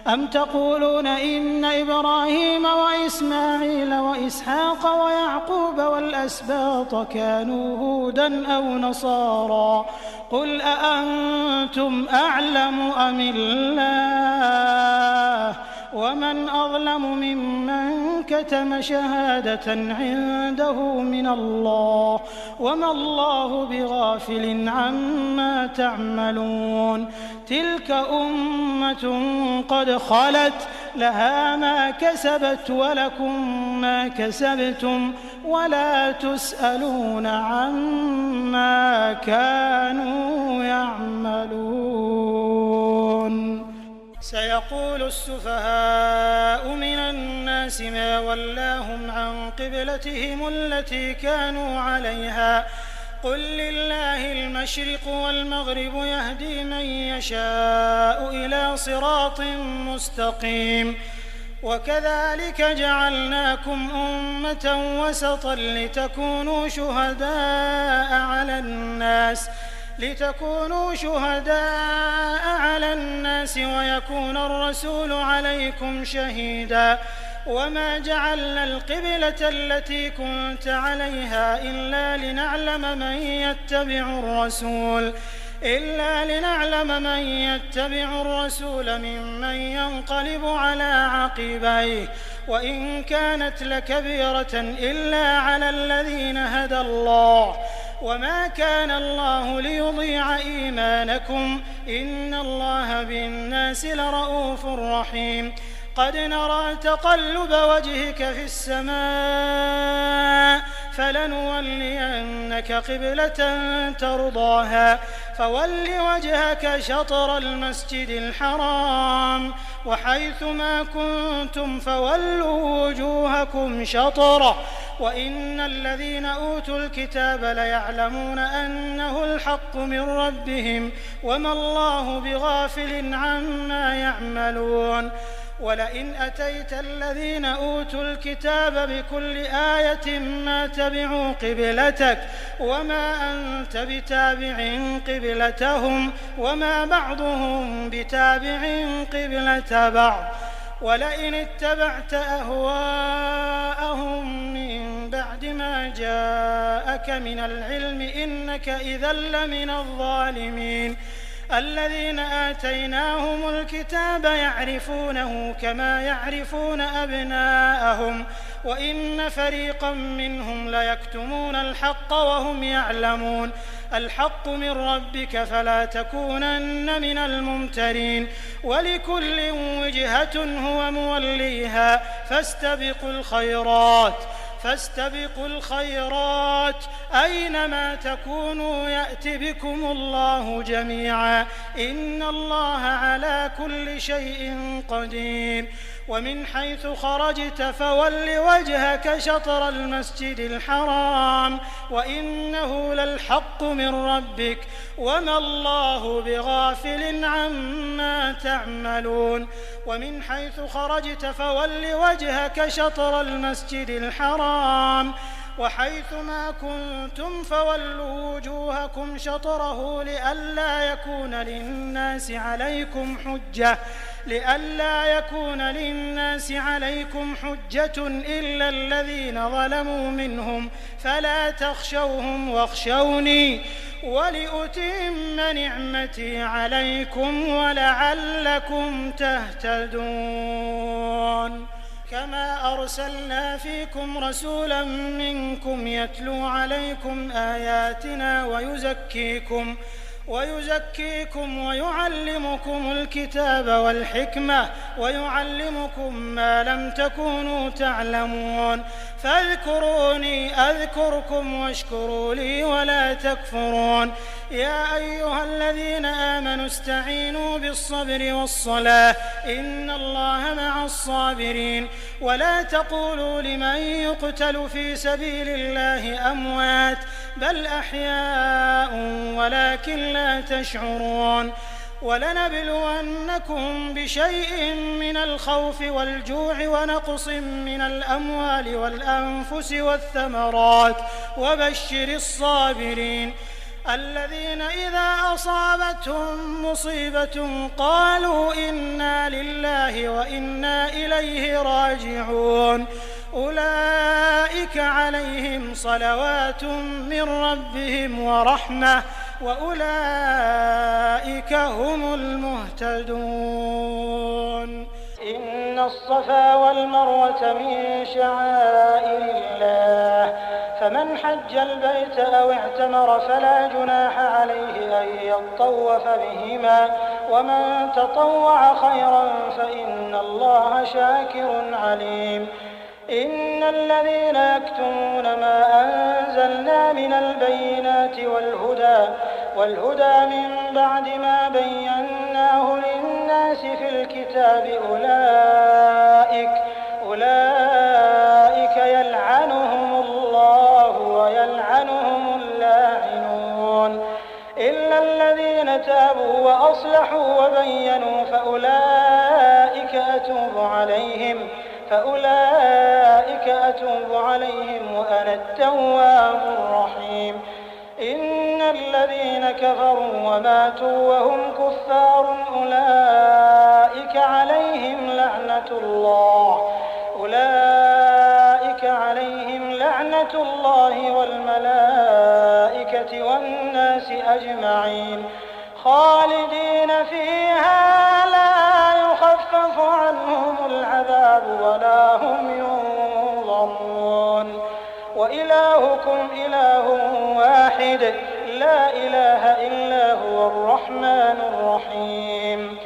أم تقولون إن إبراهيم وإسماعيل وإسحاق ويعقوب والأسباط كانوا هودا أو نصارى قل أأنتم أعلم أم الله ومن أظلم ممن كتم شهادة عنده من الله وما الله بغافل عما تعملون تلك أمة قد خلت لها ما كسبت ولكم ما كسبتم ولا تسألون عما كانوا يعملون سيقول السفهاء من الناس ما ولاهم عن قبلتهم التي كانوا عليها قل لله المشرق والمغرب يهدي من يشاء إلى صراط مستقيم وكذلك جعلناكم أمة وسطا لتكونوا شهداء على الناس ويكون الرسول عليكم شهيدا وما جعلنا القبلة التي كنت عليها إلا لنعلم من يتبع الرسول ممن ينقلب على عقبيه وإن كانت لكبيرة إلا على الذين هدى الله وما كان الله ليضيع إيمانكم إن الله بالناس لرءوف رحيم قد نرى تقلب وجهك في السماء فلنولينك قبلة ترضاها فول وجهك شطر المسجد الحرام وحيث ما كنتم فولوا وجوهكم شطره وإن الذين أوتوا الكتاب ليعلمون أنه الحق من ربهم وما الله بغافل عما يعملون ولئن أتيت الذين أوتوا الكتاب بكل آية ما تبعوا قبلتك وما أنت بتابع قبلتهم وما بعضهم بتابع قبلة بعض ولئن اتبعت أهواءهم من بعد ما جاءك من العلم إنك إذا لمن الظالمين الذين آتيناهم الكتاب يعرفونه كما يعرفون أبناءهم وإن فريقا منهم ليكتمون الحق وهم يعلمون الحق من ربك فلا تكونن من الممترين ولكل وجهة هو موليها فاستبقوا الخيرات أينما تكونوا يأت بكم الله جميعا إن الله على كل شيء قدير ومن حيث خرجت فول وجهك شطر المسجد الحرام وإنه للحق من ربك وما الله بغافل عما تعملون ومن حيث خرجت فول وجهك شطر المسجد الحرام وحيث ما كنتم فولوا وجوهكم شطره لئلا يكون للناس عليكم حجة إلا الذين ظلموا منهم فلا تخشوهم واخشوني ولأتم نعمتي عليكم ولعلكم تهتدون. كما أرسلنا فيكم رسولا منكم يتلو عليكم آياتنا ويزكيكم ويعلمكم الكتاب والحكمة ويعلمكم ما لم تكونوا تعلمون. فاذكروني أذكركم واشكروا لي ولا تكفرون. يا أيها الذين آمنوا استعينوا بالصبر والصلاة إن الله مع الصابرين. ولا تقولوا لمن يقتل في سبيل الله أموات بل أحياء ولكن لا تشعرون. ولنبلونكم بشيء من الخوف والجوع ونقص من الأموال والأنفس والثمرات وبشر الصابرين الذين إذا أصابتهم مصيبة قالوا إنا لله وإنا إليه راجعون. أولئك عليهم صلوات من ربهم ورحمة وأولئك هم المهتدون. إن الصفا والمروة من شعائر الله فمن حج البيت أو اعتمر فلا جناح عليه أن يطوف بهما ومن تطوع خيرا فإن الله شاكر عليم. إن الذين يكتمون ما أنزلنا من البينات والهدى من بعد ما بيناه للناس في الكتاب أولئك يلعنهم الله ويلعنهم اللاعنون إلا الذين تابوا وأصلحوا وبينوا فأولئك أتوب عليهم وأنا التواب الرحيم. إن الذين كفروا وماتوا وهم كفار أولئك عليهم لعنة الله والملائكة والناس أجمعين خالدين فيها لا يخفف عنهم العذاب ولا هم ينظرون. وإلهكم إله واحد لا إله إلا هو الرحمن الرحيم.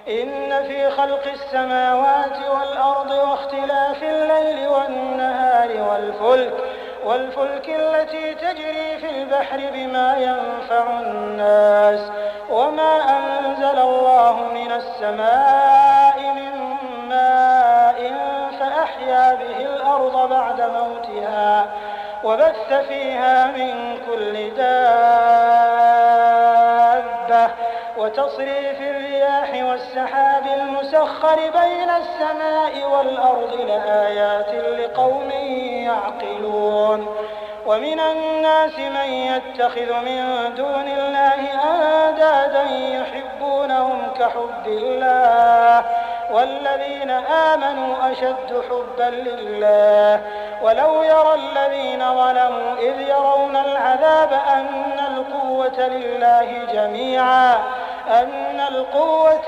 إن في خلق السماوات والأرض واختلاف الليل والنهار والفلك التي تجري في البحر بما ينفع الناس وما أنزل الله من السماء من ماء فأحيا به الأرض بعد موتها وبث فيها من كل دابة وتصريف الرياح والسحاب المسخر بين السماء والأرض لآيات لقوم يعقلون. ومن الناس من يتخذ من دون الله أندادا يحبونهم كحب الله والذين آمنوا أشد حبا لله. ولو يرى الذين ظلموا إذ يرون العذاب أن القوة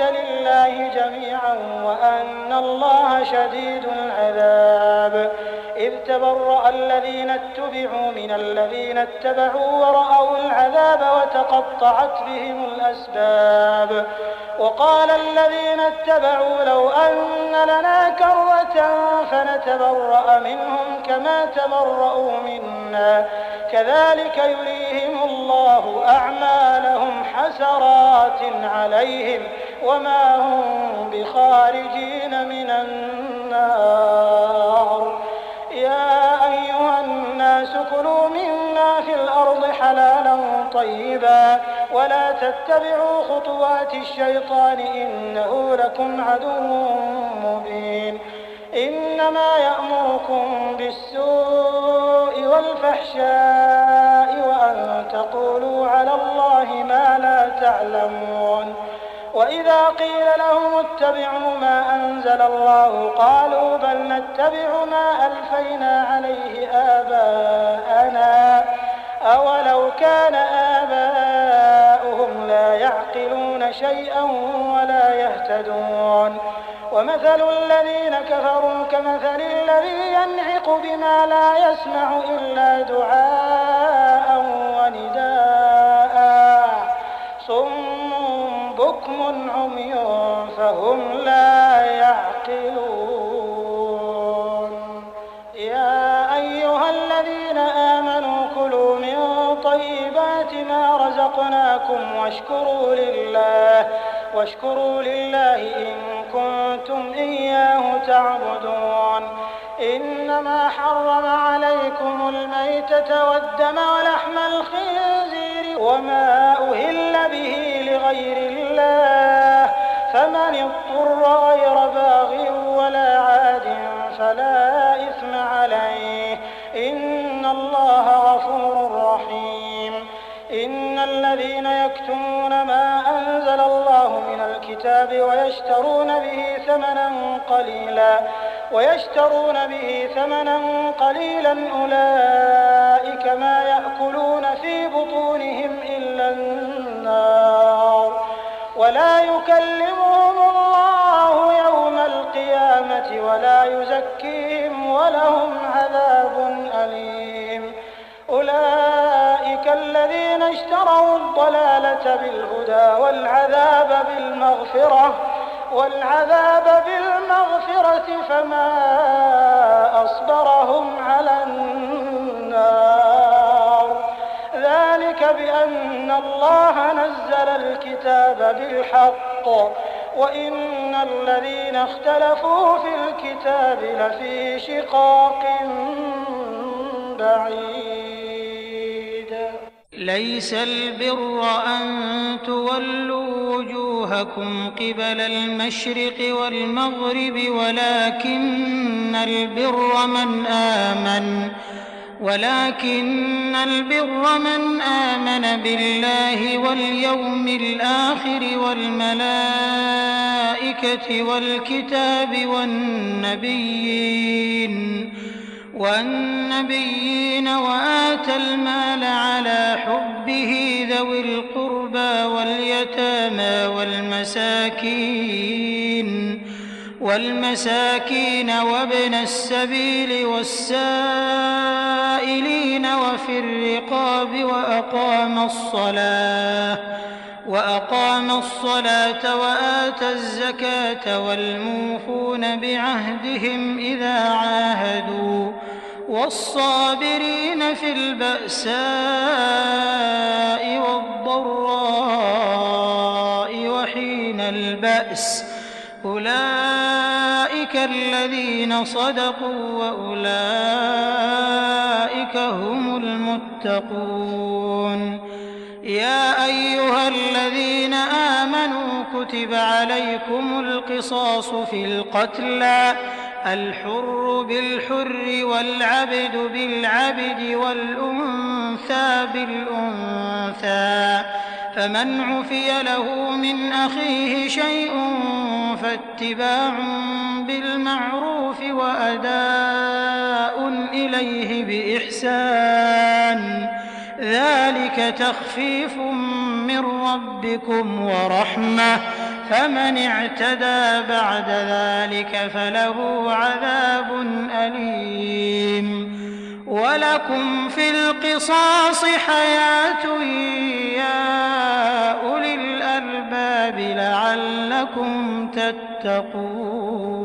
لله جميعا وأن الله شديد العذاب. إذ تبرأ الذين اتبعوا من الذين اتبعوا ورأوا العذاب وتقطعت بهم الأسباب. وقال الذين اتبعوا لو أن لنا كرة فنتبرأ منهم كما تبرأوا منا كذلك يريهم الله أعمالهم حسرات عليهم وما هم بخارجين من النار. يا أيها الناس كلوا مما في الأرض حلالا طيبا ولا تتبعوا خطوات الشيطان إنه لكم عدو مبين. إنما يأمركم بالسوء والفحشاء وأن تقولوا على الله ما لا تعلمون. وإذا قيل لهم اتبعوا ما أنزل الله قالوا بل نتبع ما ألفينا عليه آباءنا أولو كان آباؤنا شيئا ولا يهتدون. ومثل الذين كفروا كمثل الذي ينعق بما لا يسمع إلا دعاء ونداء صم بكم عمي فهم لا يعقلون. يا أيها الذين آمنوا كلوا من طيبات ما رزقناكم واشكروا لله إن كنتم إياه تعبدون. إنما حرم عليكم الميتة والدم ولحم الخنزير وما أهل به لغير الله، فمن اضطر غير باغ ولا عاد فلا إثم عليه، إن الله غفور رحيم. إن الذين يكتمون ما أنزل الله من الكتاب ويشترون به ثمنا قليلا أولئك ما يأكلون في بطونهم إلا النار، ولا يكلمهم الله يوم القيامة ولا يزكيهم ولهم عذاب أليم. أولئك الذين اشتروا الضلالة بالهدى والعذاب بالمغفرة فما أصبرهم على النار. ذلك بأن الله نزل الكتاب بالحق وإن الذين اختلفوا في الكتاب لفي شقاق بعيد. ليس البر أن تولوا وجوهكم قبل المشرق والمغرب ولكن البر من آمن بالله واليوم الآخر والملائكة والكتاب والنبيين وآتى المال على حبه ذوي القربى واليتامى والمساكين وابن السبيل والسائلين وفي الرقاب وأقام الصلاة وآتى الزكاة والموفون بعهدهم إذا عاهدوا والصابرين في البأساء والضراء وحين البأس، أولئك الذين صدقوا وأولئك هم المتقون. يا أيها الذين آمنوا كتب عليكم القصاص في القتلى، الحر بالحر والعبد بالعبد والأنثى بالأنثى، فمن عفي له من أخيه شيء فاتباع بالمعروف وأداء إليه بإحسان، ذلك تخفيف من ربكم ورحمة، فمن اعتدى بعد ذلك فله عذاب أليم. ولكم في القصاص حياة يا أولي الألباب لعلكم تتقون.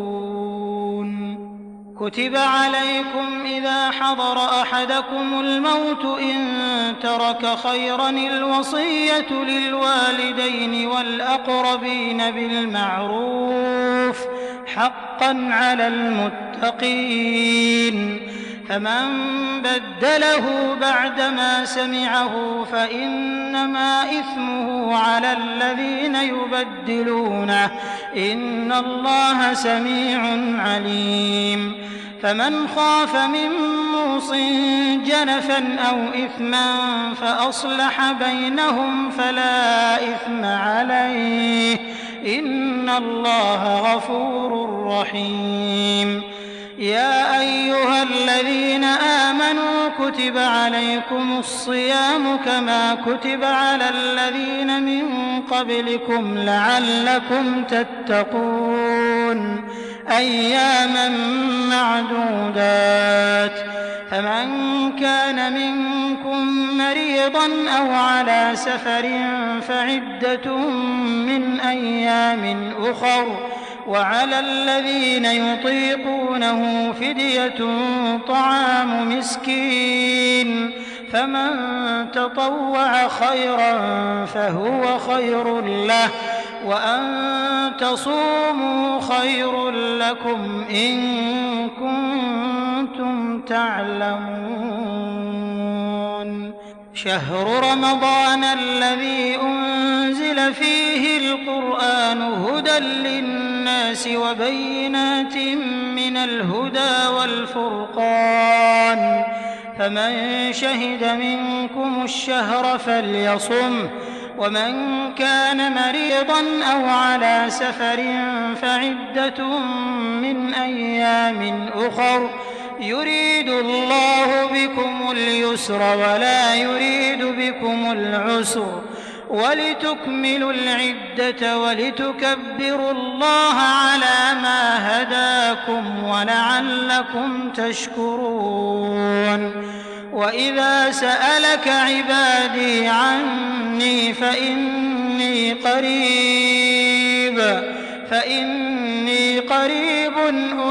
كتب عليكم إذا حضر أحدكم الموت إن ترك خيرا الوصية للوالدين والأقربين بالمعروف حقا على المتقين، فمن بدله بعدما سمعه فإنما إثمه على الذين يبدلونه، إن الله سميع عليم. فمن خاف من موص جنفا أو إثما فأصلح بينهم فلا إثم عليه، إن الله غفور رحيم. يا أيها الذين آمنوا كتب عليكم الصيام كما كتب على الذين من قبلكم لعلكم تتقون أياما معدودات فمن كان منكم مريضا أو على سفر فعدة من أيام أخر وعلى الذين يطيقونه فدية طعام مسكين فمن تطوع خيرا فهو خير له وأن تصوموا خير لكم إن كنتم تعلمون شهر رمضان الذي أنزل فيه القرآن هدى للناس وبينات من الهدى والفرقان فمن شهد منكم الشهر فليصمه ومن كان مريضا أو على سفر فعدة من أيام أخر يريد الله بكم اليسر ولا يريد بكم العسر ولتكملوا العدة ولتكبروا الله على ما هداكم ولعلكم تشكرون وإذا سألك عبادي عني فإني قريب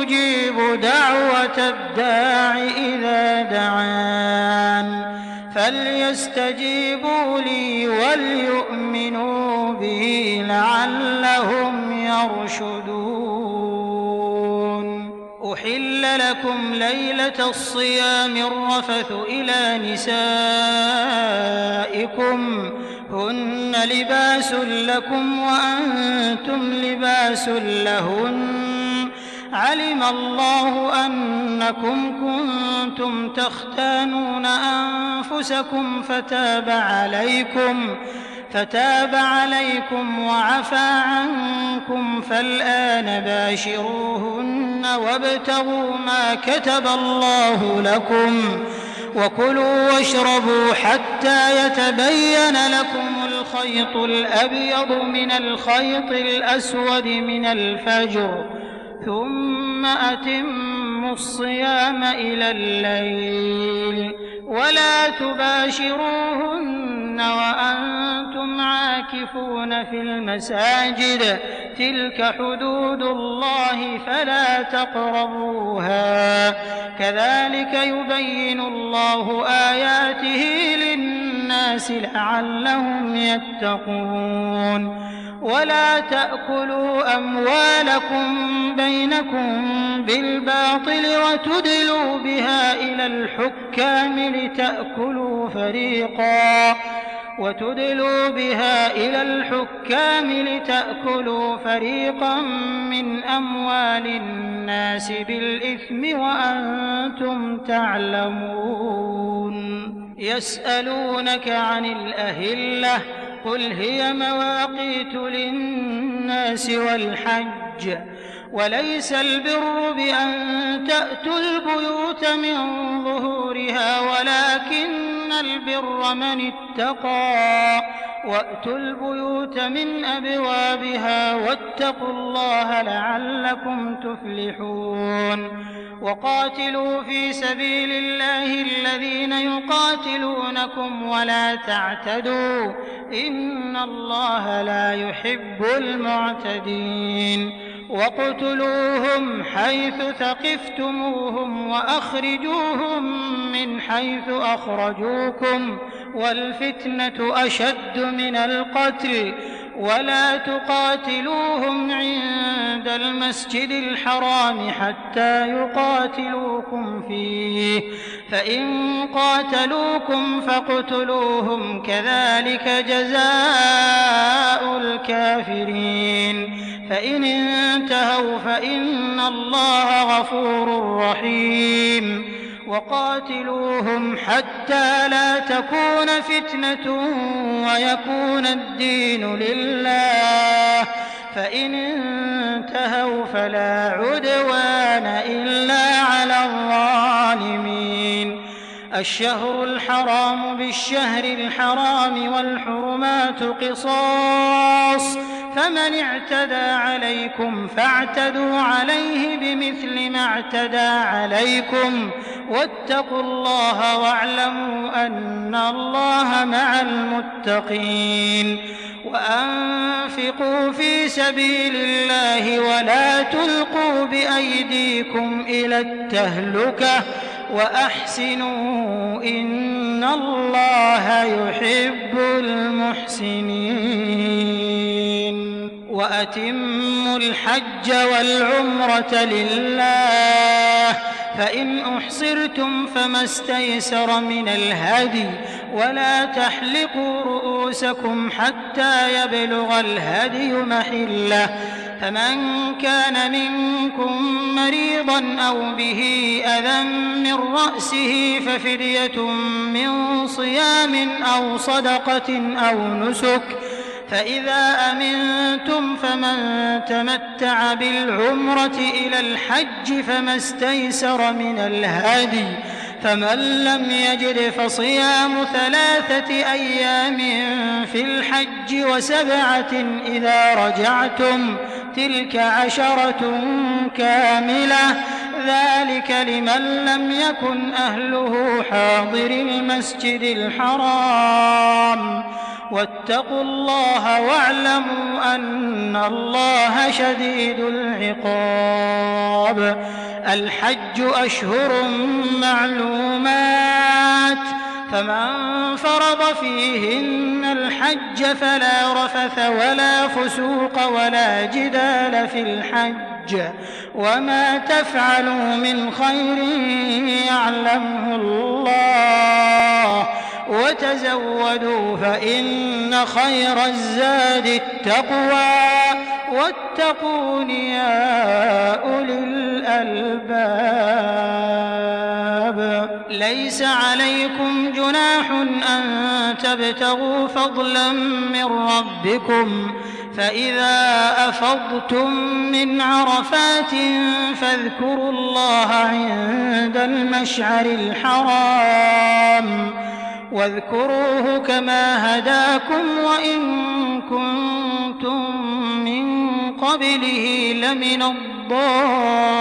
أجيب دعوة الداع إذا دعان فليستجيبوا لي وليؤمنوا بي لعلهم يرشدون أحل لكم ليلة الصيام الرفث إلى نسائكم هن لباس لكم وأنتم لباس لهن علم الله أنكم كنتم تختانون أنفسكم فتاب عليكم وعفى عنكم فالآن باشروهن وابتغوا ما كتب الله لكم وكلوا واشربوا حتى يتبين لكم الخيط الأبيض من الخيط الأسود من الفجر ثم أتموا الصيام إلى الليل ولا تباشروهن وأنتم عاكفون في المساجد تلك حدود الله فلا تقربوها كذلك يبين الله آياته للناس لعلهم يتقون ولا تأكلوا أموالكم بينكم بالباطل وتدلوا بها إلى الحكام لتأكلوا فريقا من أموال الناس بالإثم وأنتم تعلمون يسألونك عن الأهلة قل هي مواقيت للناس والحج وليس البر بأن تأتوا البيوت من ظهورها ولكن البر من اتقى وأتوا البيوت من أبوابها واتقوا الله لعلكم تفلحون وقاتلوا في سبيل الله الذين يقاتلونكم ولا تعتدوا إن الله لا يحب المعتدين واقتلوهم حيث ثقفتموهم وأخرجوهم من حيث أخرجوكم والفتنة أشد من القتل ولا تقاتلوهم عند المسجد الحرام حتى يقاتلوكم فيه فإن قاتلوكم فاقتلوهم كذلك جزاء الكافرين فإن انتهوا فإن الله غفور رحيم وقاتلوهم حتى لا تكون فتنة ويكون الدين لله فإن انتهوا فلا عدوان إلا على الظالمين الشهر الحرام بالشهر الحرام والحرمات قصاص فمن اعتدى عليكم فاعتدوا عليه بمثل ما اعتدى عليكم واتقوا الله واعلموا أن الله مع المتقين وأنفقوا في سبيل الله ولا تلقوا بأيديكم إلى التهلكة وأحسنوا إن الله يحب المحسنين وأتموا الحج والعمرة لله فإن أحصرتم فما استيسر من الهدي ولا تحلقوا رؤوسكم حتى يبلغ الهدي محله فمن كان منكم مريضا أو به أذى من رأسه ففدية من صيام أو صدقة أو نسك فإذا أمنتم فمن تمتع بالعمرة إلى الحج فما استيسر من الهدي فمن لم يجد فصيام 3 أيام في الحج و7 إذا رجعتم تلك 10 كاملة ذلك لمن لم يكن أهله حاضر المسجد الحرام واتقوا الله واعلموا أن الله شديد العقاب الحج أشهر معلومات فمن فرض فيهن الحج فلا رفث ولا فسوق ولا جدال في الحج وما تفعلوا من خير يعلمه الله وتزودوا فإن خير الزاد التقوى واتقون يا أولي الألباب ليس عليكم جناح أن تبتغوا فضلا من ربكم فإذا أفضتم من عرفات فاذكروا الله عند المشعر الحرام واذكروه كما هداكم وإن كنتم من قبله لمن الضالين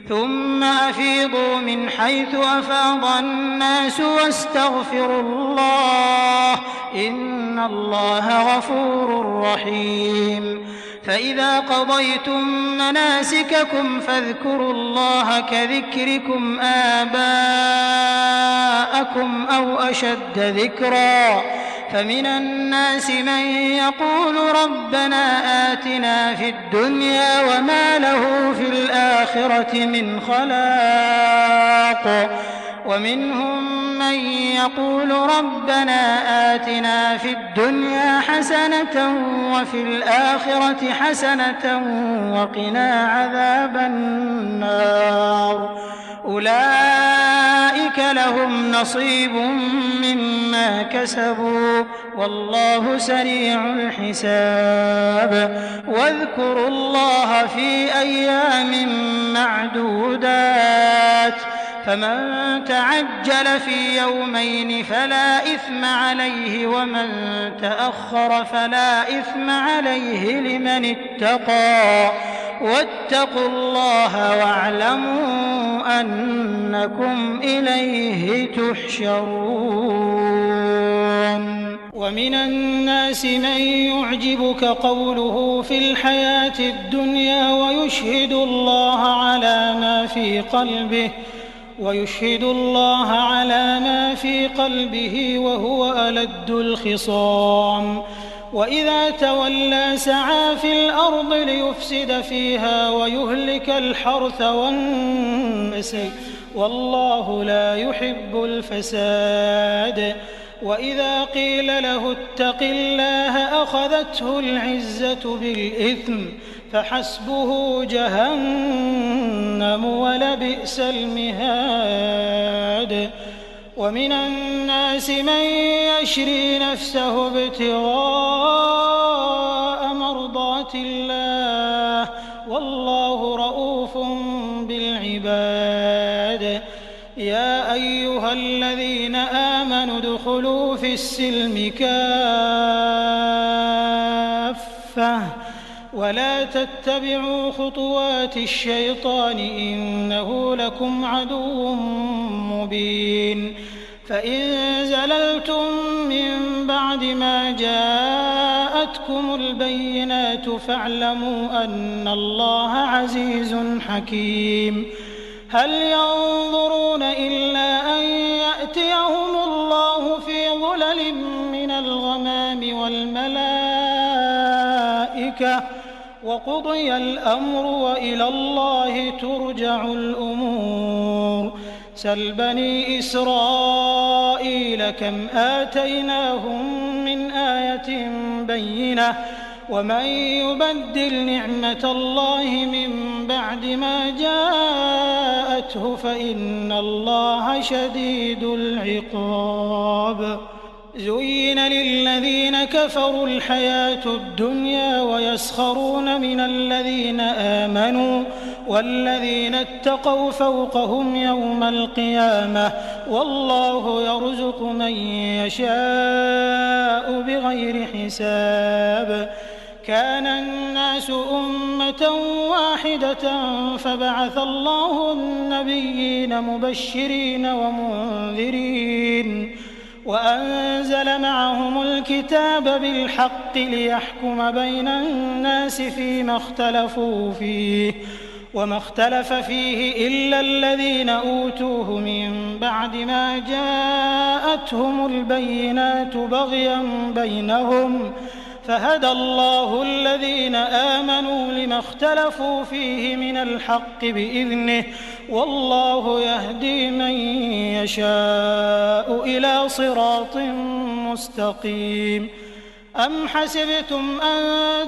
ثم أفيضوا من حيث أفاض الناس واستغفروا الله إن الله غفور رحيم فإذا قضيتم مناسككم فاذكروا الله كذكركم آباءكم أو أشد ذكرا فمن الناس من يقول ربنا آتنا في الدنيا وما له في الآخرة من خلاق ومنهم من يقول ربنا آتنا في الدنيا حسنة وفي الآخرة حسنة وقنا عذاب النار أولئك لهم نصيب مما كسبوا والله سريع الحساب واذكروا الله في أيام معدودات فمن تعجل في يومين فلا إثم عليه ومن تأخر فلا إثم عليه لمن اتقى واتقوا الله واعلموا أنكم إليه تحشرون ومن الناس من يعجبك قوله في الحياة الدنيا ويشهد الله على ما في قلبه وهو ألد الخصام وإذا تولى سعى في الأرض ليفسد فيها ويهلك الحرث والنسل والله لا يحب الفساد وإذا قيل له اتق الله أخذته العزة بالإثم فحسبه جهنم ولبئس المهاد ومن الناس من يشري نفسه ابتغاء مرضات الله والله رؤوف بالعباد العباد يا أيها الذين آمنوا ادخلوا في السلم كافة ولا تتبعوا خطوات الشيطان إنه لكم عدو مبين فإن زللتم من بعد ما جاءتكم البينات فاعلموا أن الله عزيز حكيم هل ينظرون إلا أن يأتيهم الله في ظلل من الغمام والملائكة وقضي الأمر وإلى الله ترجع الأمور سل بني إسرائيل كم آتيناهم من آية بينة ومن يبدل نعمة الله من بعد ما جاءته فإن الله شديد العقاب زين للذين كفروا الحياة الدنيا ويسخرون من الذين آمنوا والذين اتقوا فوقهم يوم القيامة والله يرزق من يشاء بغير حساب كان الناس أمة واحدة فبعث الله النبيين مبشرين ومنذرين وأنزل معهم الكتاب بالحق ليحكم بين الناس فيما اختلفوا فيه وما اختلف فيه إلا الذين أوتوه من بعد ما جاءتهم البينات بغيا بينهم فهدى الله الذين آمنوا لما اختلفوا فيه من الحق بإذنه والله يهدي من يشاء إلى صراط مستقيم أم حسبتم أن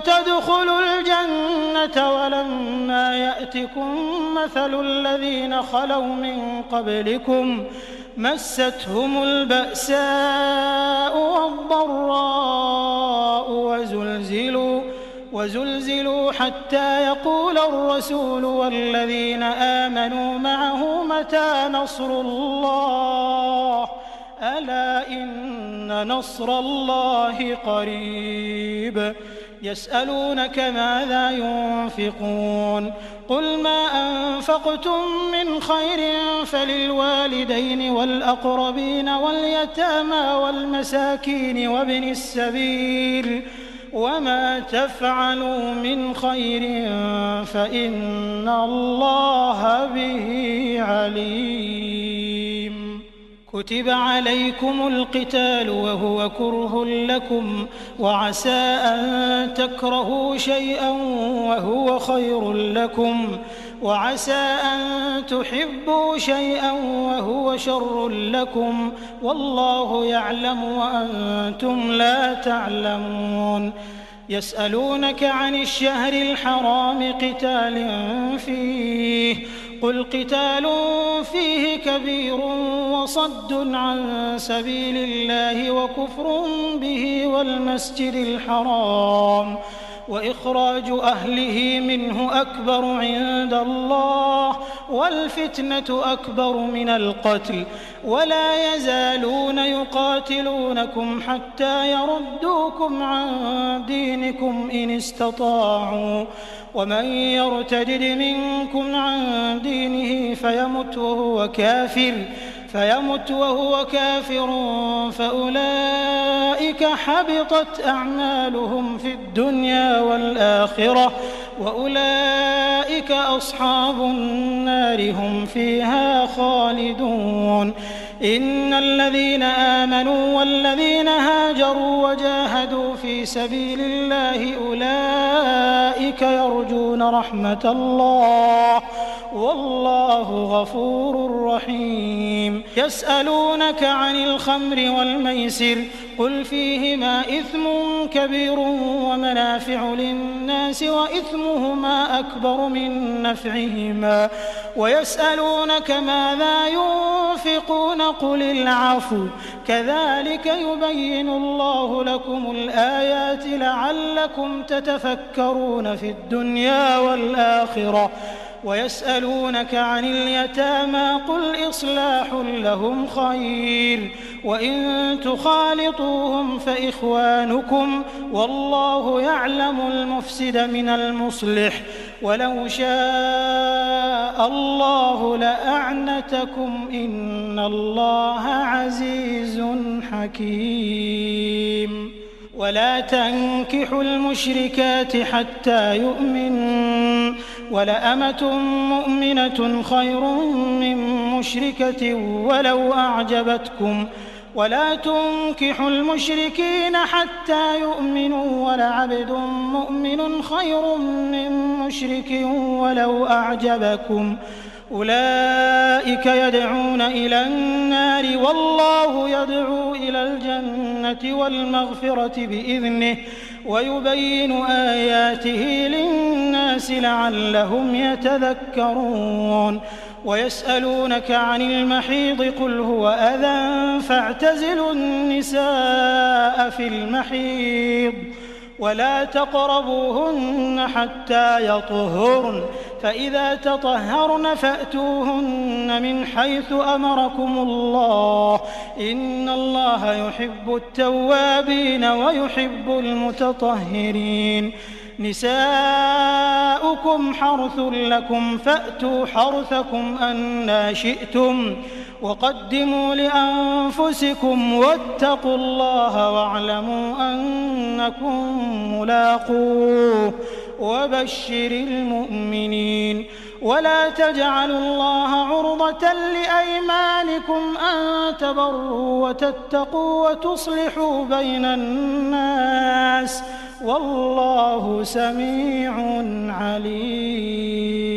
تدخلوا الجنة ولما يأتكم مثل الذين خلوا من قبلكم مستهم البأساء والضراء وزلزلوا حتى يقول الرسول والذين آمنوا معه متى نصر الله ألا إن نصر الله قريب يسألونك ماذا ينفقون قل ما أنفقتم من خير فللوالدين والأقربين واليتامى والمساكين وابن السبيل وما تفعلوا من خير فإن الله به عليم كتب عليكم القتال وهو كره لكم وعسى أن تكرهوا شيئا وهو خير لكم وعسى أن تحبوا شيئا وهو شر لكم والله يعلم وأنتم لا تعلمون يسألونك عن الشهر الحرام قتال فيه قل قتال فيه كبير وصد عن سبيل الله وكفر به والمسجد الحرام وإخراج أهله منه أكبر عند الله والفتنة أكبر من القتل ولا يزالون يقاتلونكم حتى يردوكم عن دينكم إن استطاعوا ومن يرتد منكم عن دينه فيمت وهو كافر فأولئك حبطت أعمالهم في الدنيا والآخرة وأولئك أصحاب النار هم فيها خالدون إن الذين آمنوا والذين هاجروا وجاهدوا في سبيل الله أولئك يرجون رحمة الله والله غفور رحيم يسألونك عن الخمر والميسر قل فيهما إثم كبير ومنافع للناس وإثمهما أكبر من نفعهما ويسألونك ماذا ينفقون قل العفو كذلك يبين الله لكم الآيات لعلكم تتفكرون في الدنيا والآخرة ويسألونك عن اليتامى قل إصلاح لهم خير وإن تخالطوهم فإخوانكم والله يعلم المفسد من المصلح ولو شاء الله لأعنتكم إن الله عزيز حكيم ولا تنكحوا المشركات حتى يؤمنوا ولأمة مؤمنة خير من مشركة ولو أعجبتكم ولا تنكحوا المشركين حتى يؤمنوا ولعبد مؤمن خير من مشرك ولو أعجبكم أولئك يدعون إلى النار والله يدعو إلى الجنة والمغفرة بإذنه ويبين آياته للناس لعلهم يتذكرون ويسألونك عن المحيض قل هو أذى فاعتزلوا النساء في المحيض ولا تقربوهن حتى يطهرن فإذا تطهرن فأتوهن من حيث أمركم الله إن الله يحب التوابين ويحب المتطهرين نساؤكم حرث لكم فأتوا حرثكم أنى شئتم وقدموا لأنفسكم واتقوا الله واعلموا أنكم ملاقوه وبشر المؤمنين ولا تجعلوا الله عرضة لأيمانكم أن تبروا وتتقوا وتصلحوا بين الناس والله سميع عليم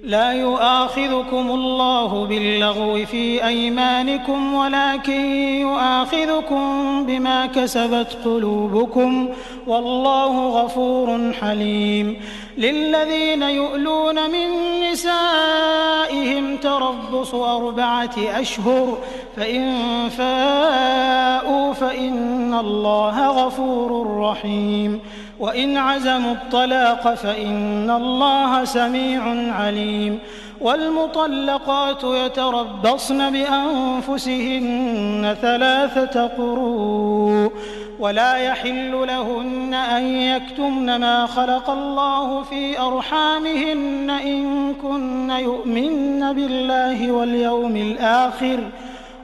لا يؤاخذكم الله باللغو في أيمانكم ولكن يؤاخذكم بما كسبت قلوبكم والله غفور حليم للذين يؤلون من نسائهم تربص 4 أشهر فإن فاءوا فإن الله غفور رحيم وإن عزموا الطلاق فإن الله سميع عليم والمطلقات يتربصن بأنفسهن 3 قروء ولا يحل لهن أن يكتمن ما خلق الله في أرحامهن إن كن يؤمن بالله واليوم الآخر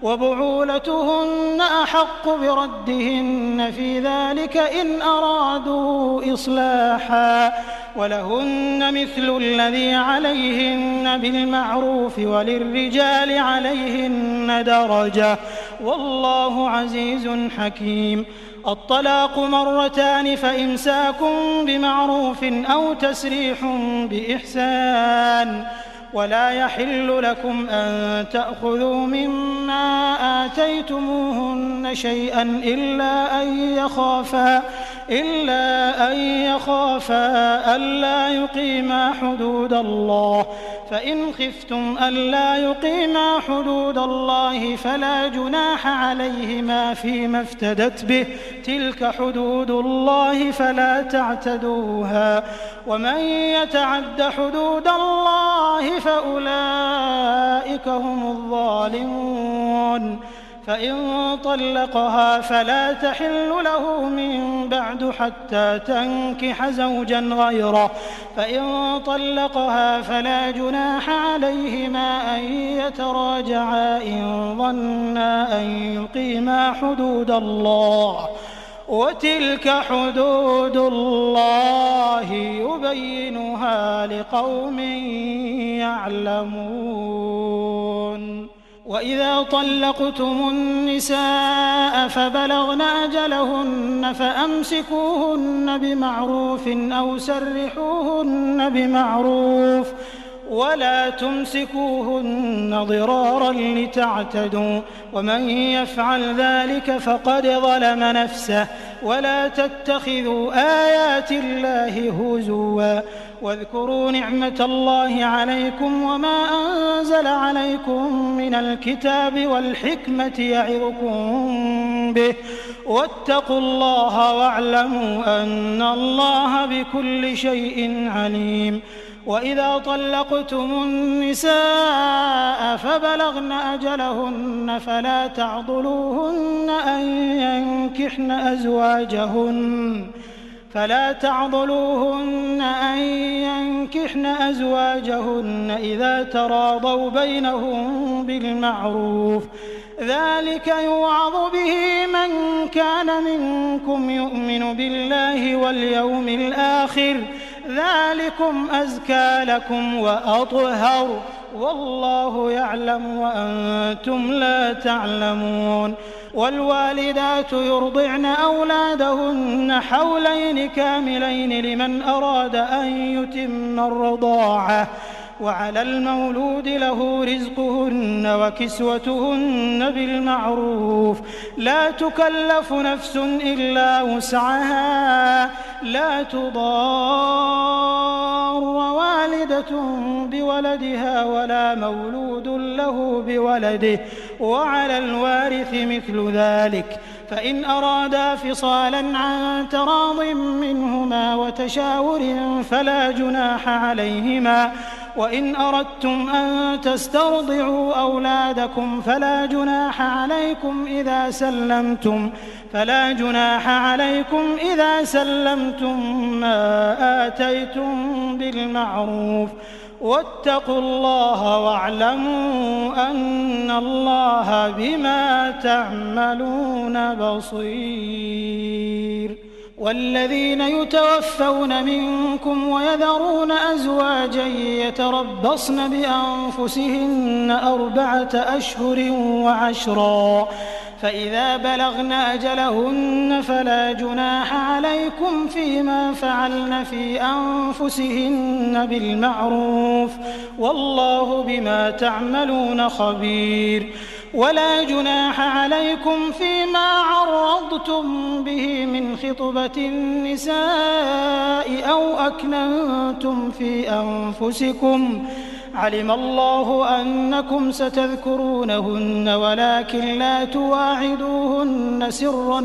وبعولتهن أحق بردهن في ذلك إن أرادوا إصلاحا ولهن مثل الذي عليهن بالمعروف وللرجال عليهن درجة والله عزيز حكيم الطلاق 2 فإمساك بمعروف أو تسريح بإحسان ولا يحل لكم أن تأخذوا مما آتيتموهن شيئا إلا أن يخافا ألا يقيما حدود الله فإن خفتم ألا يقيما حدود الله فلا جناح عليهما فيما افتدت به تلك حدود الله فلا تعتدوها ومن يتعد حدود الله فأولئك هم الظالمون فإن طلقها فلا تحل له من بعد حتى تنكح زوجا غيره فإن طلقها فلا جناح عليهما أن يتراجعا إن ظنا أن يقيما حدود الله وتلك حدود الله يبينها لقوم يعلمون وإذا طلقتم النساء فبلغن أجلهن فأمسكوهن بمعروف أو سرحوهن بمعروف ولا تمسكوهن ضرارا لتعتدوا ومن يفعل ذلك فقد ظلم نفسه ولا تتخذوا آيات الله هزوا واذكروا نعمة الله عليكم وما أنزل عليكم من الكتاب والحكمة يعظكم به واتقوا الله واعلموا أن الله بكل شيء عليم وإذا طلقتم النساء فبلغن أجلهن فلا تعضلوهن أن ينكحن أزواجهن إذا تراضوا بينهم بالمعروف، ذلك يوعظ به من كان منكم يؤمن بالله واليوم الآخر، ذلكم أزكى لكم وأطهر، والله يعلم وأنتم لا تعلمون. والوالدات يرضعن أولادهن حولين كاملين لمن أراد أن يتم الرضاعة، وعلى المولود له رزقهن وكسوتهن بالمعروف، لا تكلف نفس إلا وسعها، لا تضار والدة بولدها ولا مولود له بولده، وعلى الوارث مثل ذلك، فإن أرادا فصالا عن تراض منهما وتشاور فلا جناح عليهما، وإن أردتم أن تسترضعوا أولادكم فلا جناح عليكم إذا سلمتم ما آتيتم بالمعروف، واتقوا الله واعلموا أن الله بما تعملون بصير. والذين يتوفون منكم ويذرون أزواجا يتربصن بأنفسهن 4 أشهر و10، فإذا بلغن أجلهن فلا جناح عليكم فيما فعلن في أنفسهن بالمعروف، والله بما تعملون خبير. ولا جناح عليكم فيما عرضتم به من خطبة النساء أو أكننتم في أنفسكم، علم الله أنكم ستذكرونهن ولكن لا تواعدوهن سرا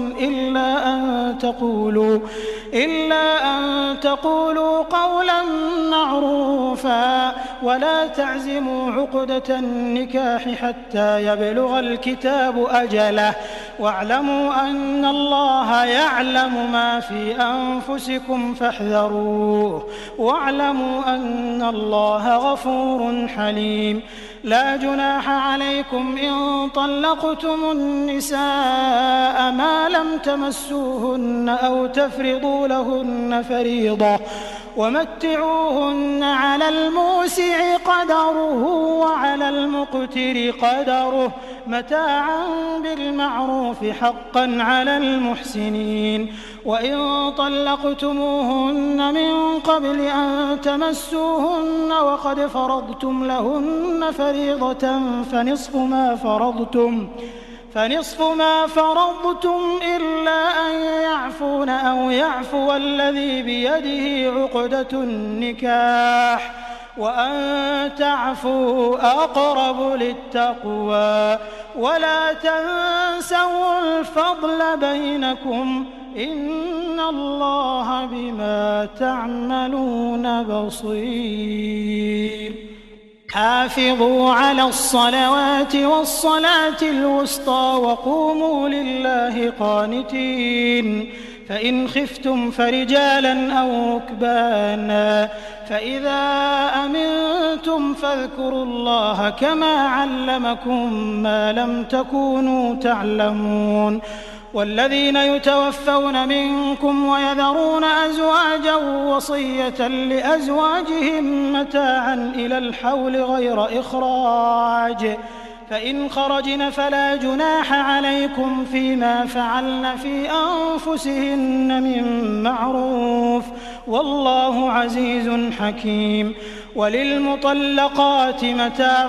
إلا أن تقولوا قولا معروفا، ولا تعزموا عقدة النكاح حتى يبلغ الكتاب أجله، واعلموا أن الله يعلم ما في أنفسكم فاحذروه، واعلموا أن الله غفور حليم. لا جناح عليكم إن طلقتم النساء ما لم تمسوهن أو تفرضوا لهن فريضة، ومتعوهن على الموسع قدره وعلى المقتر قدره متاعا بالمعروف حقا على المحسنين. وإن طلقتموهن من قبل أن تمسوهن وقد فرضتم لهن فريضة فنصف ما فرضتم إلا أن يعفون أو يعفو الذي بيده عقدة النكاح، وأن تعفوا أقرب للتقوى، ولا تنسوا الفضل بينكم، إن الله بما تعملون بصير. حافظوا على الصلوات والصلاة الوسطى وقوموا لله قانتين، فإن خفتم فرجالا أو ركبانا، فإذا أمنتم فاذكروا الله كما علمكم ما لم تكونوا تعلمون. والذين يتوفون منكم ويذرون أزواجا وصية لأزواجهم متاعا إلى الحول غير إخراج، فإن خرجن فلا جناح عليكم فيما فعلن في أنفسهن من معروف، والله عزيز حكيم. وللمطلقات متاع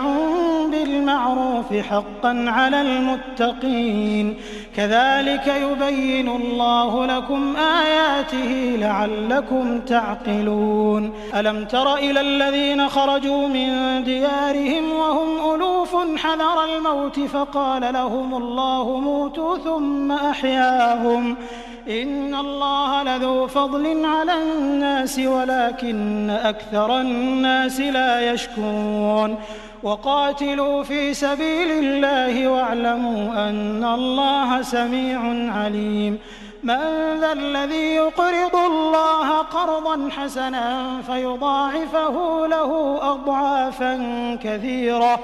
بالمعروف حقا على المتقين، كذلك يبين الله لكم آياته لعلكم تعقلون. ألم تر إلى الذين خرجوا من ديارهم وهم ألوف حذر الموت فقال لهم الله موتوا ثم أحياهم، إن الله لذو فضل على الناس ولكن أكثر الناس لا يشكرون وقاتلوا في سبيل الله واعلموا أن الله سميع عليم من ذا الذي يقرض الله قرضا حسنا فيضاعفه له أضعافا كثيرة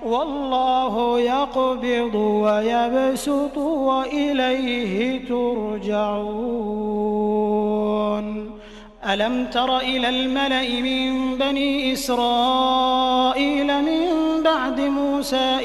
والله يقبض ويبسط وإليه ترجعون ألم تر إلى الملأ من بني إسرائيل من بعد موسى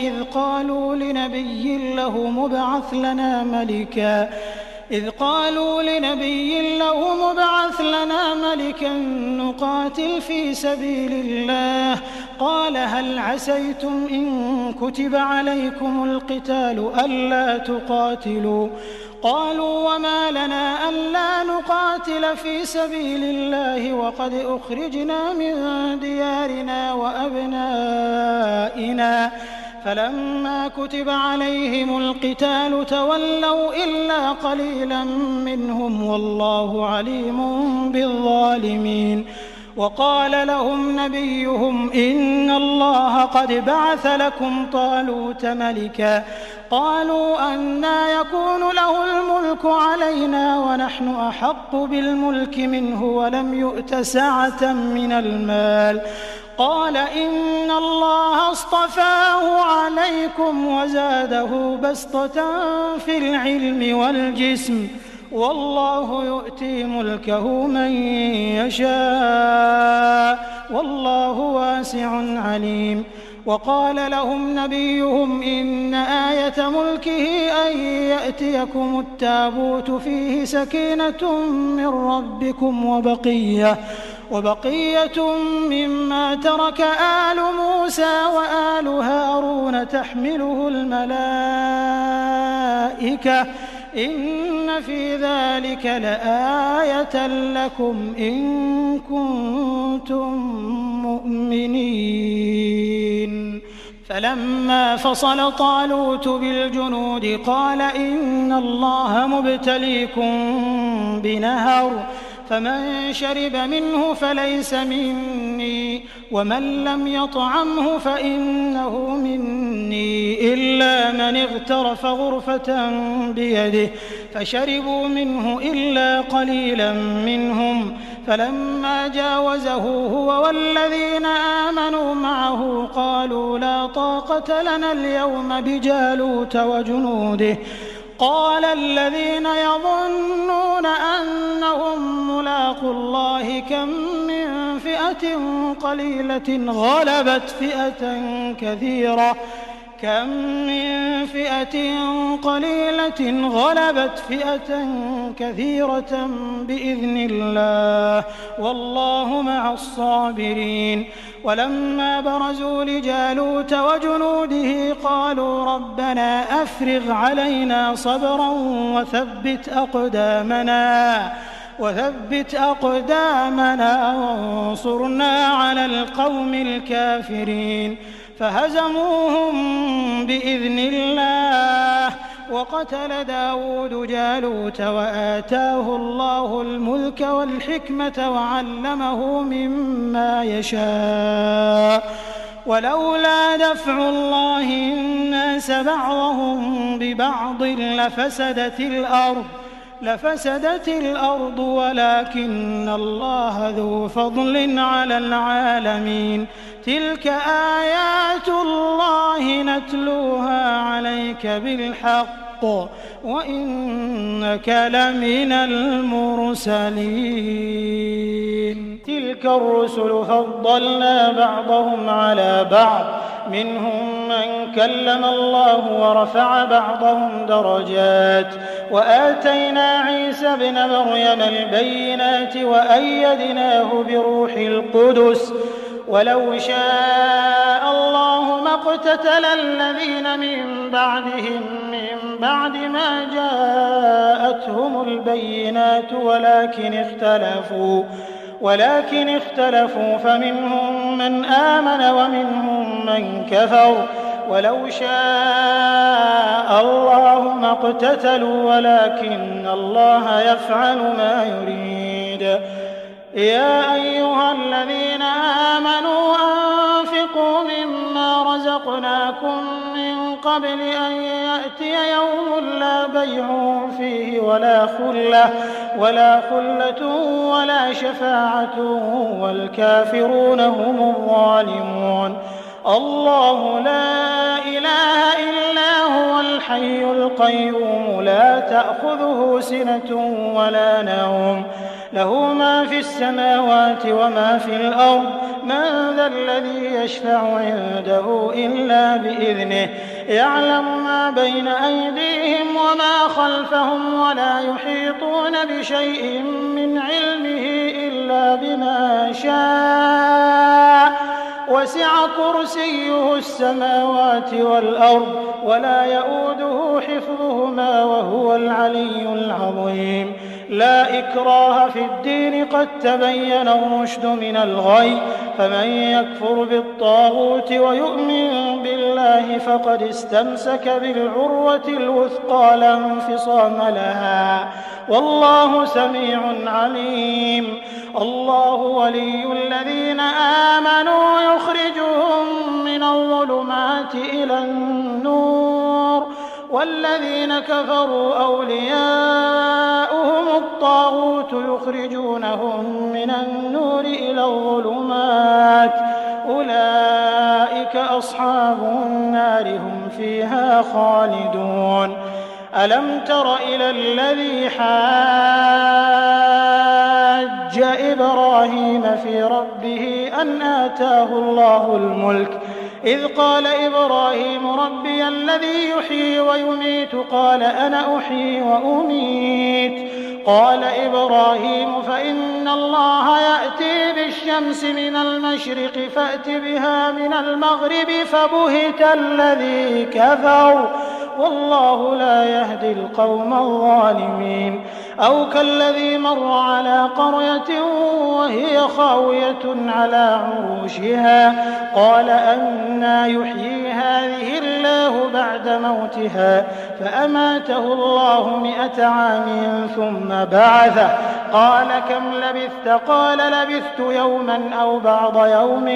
إذ قالوا لنبي له مبعث لنا ملكا نقاتل في سبيل الله قال هل عسيتم إن كتب عليكم القتال ألا تقاتلوا قالوا وما لنا ألا نقاتل في سبيل الله وقد أخرجنا من ديارنا وأبنائنا فلما كتب عليهم القتال تولوا إلا قليلا منهم والله عليم بالظالمين وقال لهم نبيهم إن الله قد بعث لكم طالوت ملكا قالوا أنى يكون له الملك علينا ونحن أحق بالملك منه ولم يؤت سعة من المال قال إن الله اصطفاه عليكم وزاده بسطة في العلم والجسم والله يؤتي ملكه من يشاء والله واسع عليم وقال لهم نبيهم إن آية ملكه أن يأتيكم التابوت فيه سكينة من ربكم وبقية مما ترك آل موسى وآل هارون تحمله الملائكة إن في ذلك لآية لكم إن كنتم مؤمنين فلما فصل طالوت بالجنود قال إن الله مبتليكم بنهر فمن شرب منه فليس مني ومن لم يطعمه فإنه مني إلا من اغترف غرفة بيده فشربوا منه إلا قليلا منهم فلما جاوزه هو والذين آمنوا معه قالوا لا طاقة لنا اليوم بجالوت وجنوده قال الذين يظنون أنهم ملاقو الله كم من فئة قليلة غلبت فئة كثيرة بإذن الله والله مع الصابرين ولما برزوا لجالوت وجنوده قالوا ربنا أفرغ علينا صبرا وثبت أقدامنا وانصرنا على القوم الكافرين فهزموهم بإذن الله وقتل داود جالوت وآتاه الله الملك والحكمة وعلمه مما يشاء ولولا دفع الله الناس بعضهم ببعض لفسدت الأرض ولكن الله ذو فضل على العالمين تلك آيات الله نتلوها عليك بالحق وإنك لمن المرسلين تلك الرسل فضلنا بعضهم على بعض منهم من كلم الله ورفع بعضهم درجات وآتينا عيسى ابن مريم البينات وأيدناه بروح القدس ولو شاء الله ما اقتتل الذين من بعدهم من بعد ما جاءتهم البينات ولكن اختلفوا فمنهم من آمن ومنهم من كفر ولو شاء الله ما اقتتلوا ولكن الله يفعل ما يريد. يا أيها الذين آمنوا أنفقوا مما رزقناكم من قبل أن يأتي يوم لا بيع فيه ولا خلة ولا شفاعة والكافرون هم الظالمون. الله لا إله إلا هو الحي القيوم لا تأخذه سنة ولا نوم له ما في السماوات وما في الأرض من ذا الذي يشفع عنده إلا بإذنه يعلم ما بين أيديهم وما خلفهم ولا يحيطون بشيء من علمه إلا بما شاء وسع كرسيه السماوات والأرض ولا يؤوده حفظهما وهو العلي العظيم. لا إكراه في الدين قد تبين الرشد من الغي فمن يكفر بالطاغوت ويؤمن بالله فقد استمسك بالعروة الوثقى لا انفصام لها والله سميع عليم. الله ولي الذين آمنوا يخرجهم من الظلمات إلى النور والذين كفروا أولياؤهم الطاغوت يخرجونهم من النور إلى الظلمات أولئك أصحاب النار هم فيها خالدون. ألم تر إلى الذي حاج إبراهيم في ربه أن آتاه الله الملك إذ قال إبراهيم ربي الذي يحيي ويميت قال أنا أحيي وأميت قال إبراهيم فإن الله يأتي بالشمس من المشرق فأت بها من المغرب فبهت الذي كفر والله لا يهدي القوم الظالمين. أو كالذي مر على قرية وهي خاوية على عروشها قال أنى يحيي هذه الله بعد موتها فأماته الله 100 عام ثم بعثه قال كم لبثت قال لبثت يوما أو بعض يوم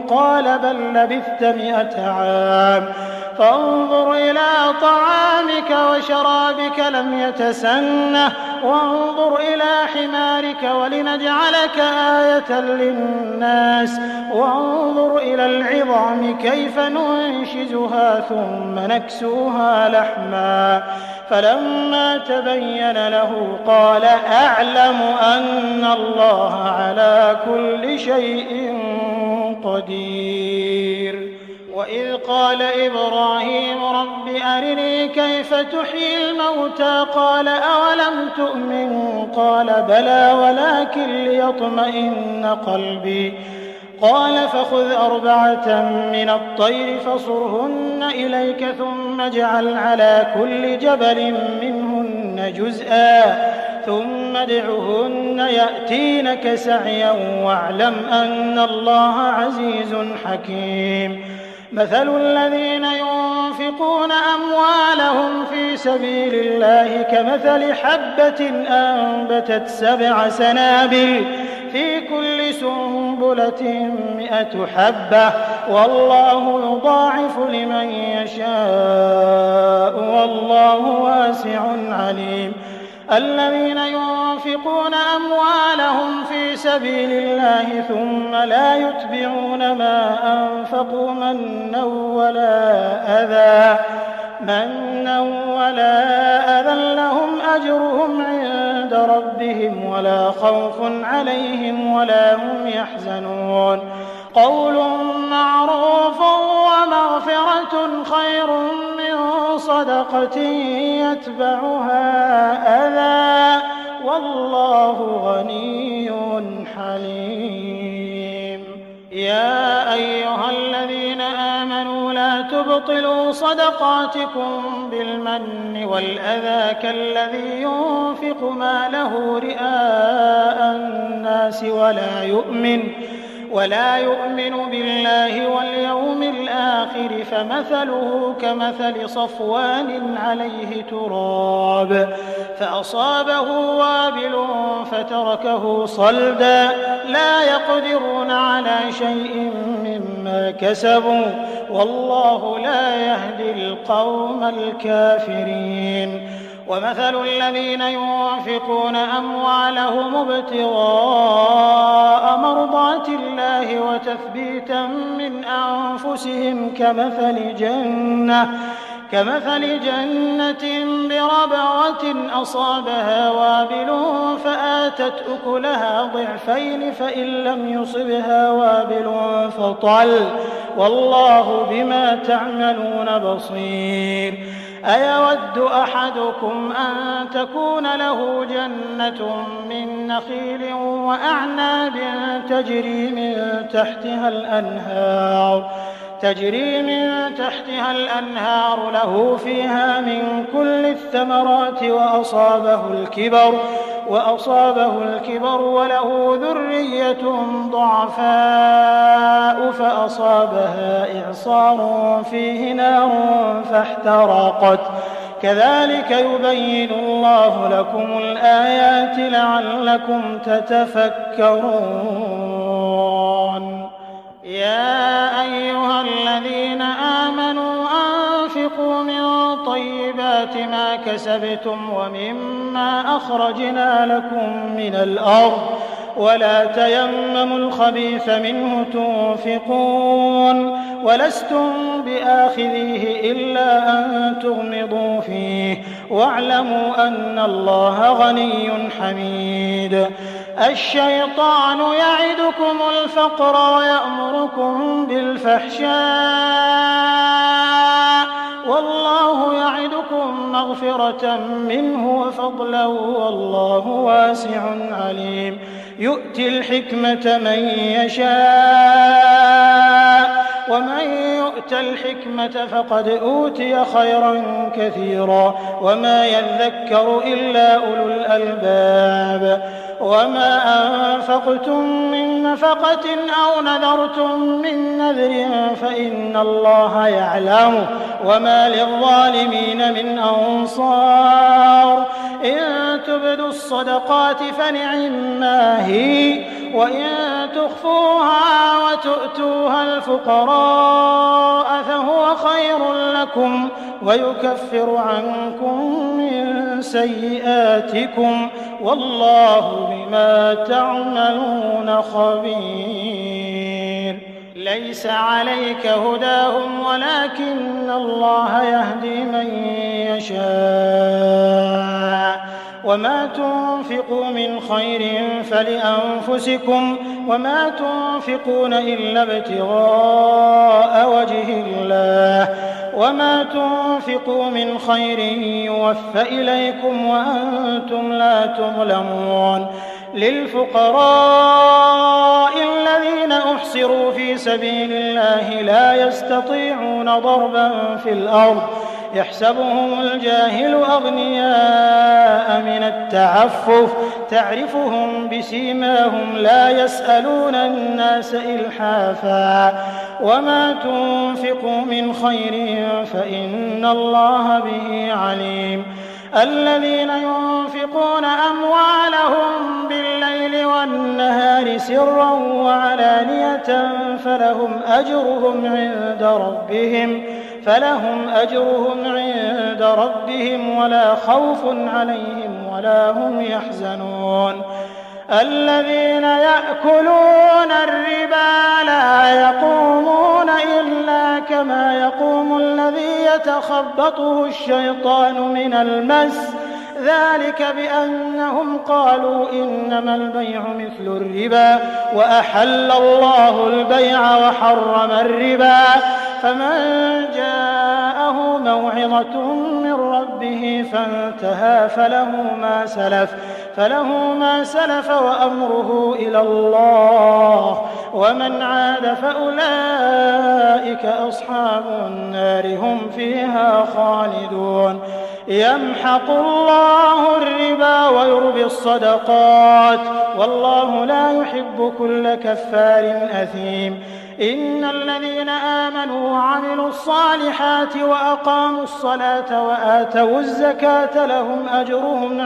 قال بل لبثت 100 عام فانظر إلى طعامك وشرابك لم يتسنه وانظر إلى حمارك ولنجعلك آية للناس وانظر إلى العظام كيف ننشزها ثم نكسوها لحما فلما تبين له قال أعلم أن الله على كل شيء قدير. وإذ قال إبراهيم رب أرني كيف تحيي الموتى قال أولم تؤمن قال بلى ولكن ليطمئن قلبي قال فخذ 4 من الطير فصرهن إليك ثم اجعل على كل جبل منهن جزءا ثم ادعهن يأتينك سعيا واعلم أن الله عزيز حكيم. مثل الذين ينفقون أموالهم في سبيل الله كمثل حبة أنبتت 7 سنابل في كل سنبلة 100 حبة والله يضاعف لمن يشاء والله واسع عليم. الذين ينفقون أموالهم في سبيل الله ثم لا يتبعون ما أنفقوا منا ولا أذى لهم أجرهم عند ربهم ولا خوف عليهم ولا هم يحزنون. قول معروف ومغفرة خير من صدقة يتبعها أذى والله غني حليم. يا أيها الذين آمنوا لا تبطلوا صدقاتكم بالمن والأذى كالذي ينفق ماله رئاء الناس ولا يؤمن بالله واليوم الآخر فمثله كمثل صفوان عليه تراب فأصابه وابل فتركه صلدا لا يقدرون على شيء مما كسبوا والله لا يهدي القوم الكافرين. ومثل الذين ينفقون أموالهم ابتغاء مرضات الله وتثبيتا من أنفسهم كمثل جنة بربوة أصابها وابل فآتت أكلها ضعفين فإن لم يصبها وابل فطل والله بما تعملون بصير. أيود أحدكم أن تكون له جنة من نخيل وأعناب تجري من تحتها الأنهار له فيها من كل الثمرات وأصابه الكبر وله ذرية ضعفاء فأصابها إعصار فيه نار فاحترقت كذلك يبين الله لكم الآيات لعلكم تتفكرون. يا أيها الذين آمنوا أنفقوا من طيبات ما كسبتم ومما أخرجنا لكم من الأرض ولا تيمموا الخبيث منه تنفقون ولستم بآخذيه إلا أن تغمضوا فيه واعلموا أن الله غني حميد. الشيطان يعدكم الفقر ويأمركم بالفحشاء والله يعدكم مغفرة منه وفضلا والله واسع عليم. يؤتي الحكمة من يشاء ومن يؤت الحكمة فقد أوتي خيرا كثيرا وما يذكر إلا أولو الألباب. وما أنفقتم من نفقة أو نذرتم من نذر فإن الله يعلمه وما للظالمين من أنصار. إن تبدوا الصدقات فنعما هي وإن تخفوها وتؤتوها الفقراء فهو خير لكم ويكفر عنكم من سيئاتكم والله بما تعملون خبير. ليس عليك هداهم ولكن الله يهدي من يشاء وما تنفقوا من خير فلأنفسكم وما تنفقون إلا ابتغاء وجه الله وما تنفقوا من خير يوفى إليكم وأنتم لا تظلمون. للفقراء الذين أحصروا في سبيل الله لا يستطيعون ضربا في الأرض يحسبهم الجاهل أغنياء من التعفف تعرفهم بسيماهم لا يسألون الناس إلحافا وما تنفقوا من خير فإن الله به عليم. الذين ينفقون أموالهم بالليل والنهار سرا وعلانية فلهم أجرهم عند ربهم ولا خوف عليهم ولا هم يحزنون. الذين يأكلون الربا لا يقومون إلا كما يقوم الذي يتخبطه الشيطان من المس ذلك بأنهم قالوا إنما البيع مثل الربا وأحل الله البيع وحرم الربا فمن جاءه موعظة من ربه فانتهى فله ما سلف وأمره إلى الله ومن عاد فأولئك أصحاب النار هم فيها خالدون. يمحق الله الربا ويربي الصدقات والله لا يحب كل كفار أثيم. إن الذين آمنوا وعملوا الصالحات وأقاموا الصلاة وآتوا الزكاة لهم أجرهم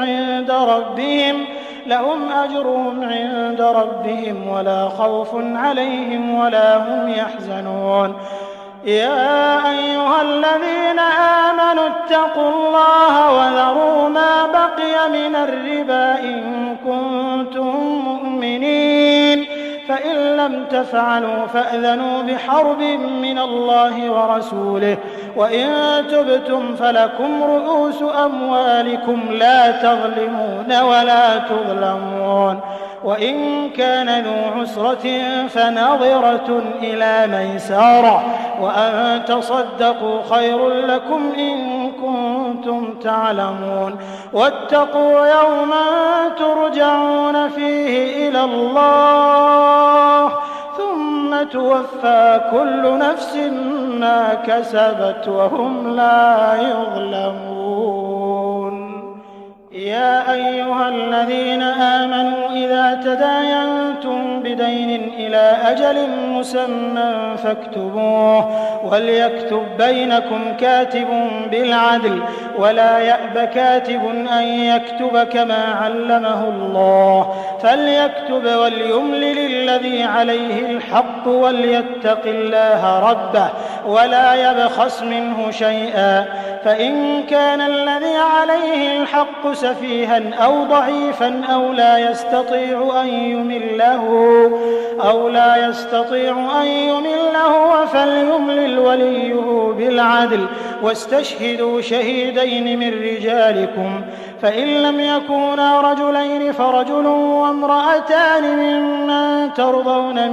عند ربهم ولا خوف عليهم ولا هم يحزنون. يا أيها الذين آمنوا اتقوا الله وذروا ما بقي من الربا إن كنتم مؤمنين، فإن لم تفعلوا فأذنوا بحرب من الله ورسوله، وإن تبتم فلكم رؤوس أموالكم لا تظلمون ولا تظلمون. وإن كان ذو عسرة فنظرة إلى ميسرة، وأن تصدقوا خير لكم إن كنتم تعلمون. واتقوا يوما ترجعون فيه إلى الله ثم توفى كل نفس ما كسبت وهم لا يظلمون. يا أيها الذين آمنوا إذا تداينتم بدين إلى أجل مسمى فاكتبوه، وليكتب بينكم كاتب بالعدل، ولا يأب كاتب أن يكتب كما علمه الله، فليكتب وليملل الذي عليه الحق وليتق الله ربه ولا يبخس منه شيئا، فإن كان الذي عليه الحق سفيها أو ضعيفا أو لا يستطيع أن يمله فليملل وليه بالعدل، واستشهدوا شهيدين من رجالكم، فإن لم يكونا رجلين فرجل وامرأتان ممن ترضون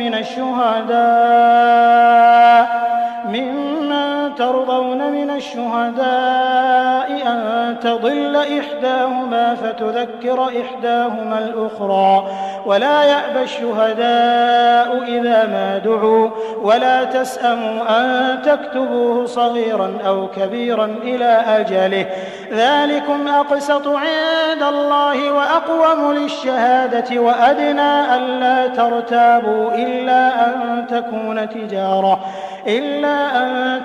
من الشهداء أن تضل إحداهما فتذكر إحداهما الأخرى، ولا يأبى الشهداء إذا ما دعوا، ولا تسأموا أن تكتبوه صغيرا أو كبيرا إلى أجله، ذلكم أقسط عند الله وأقوم للشهادة وأدنى ألا ترتابوا إلا أن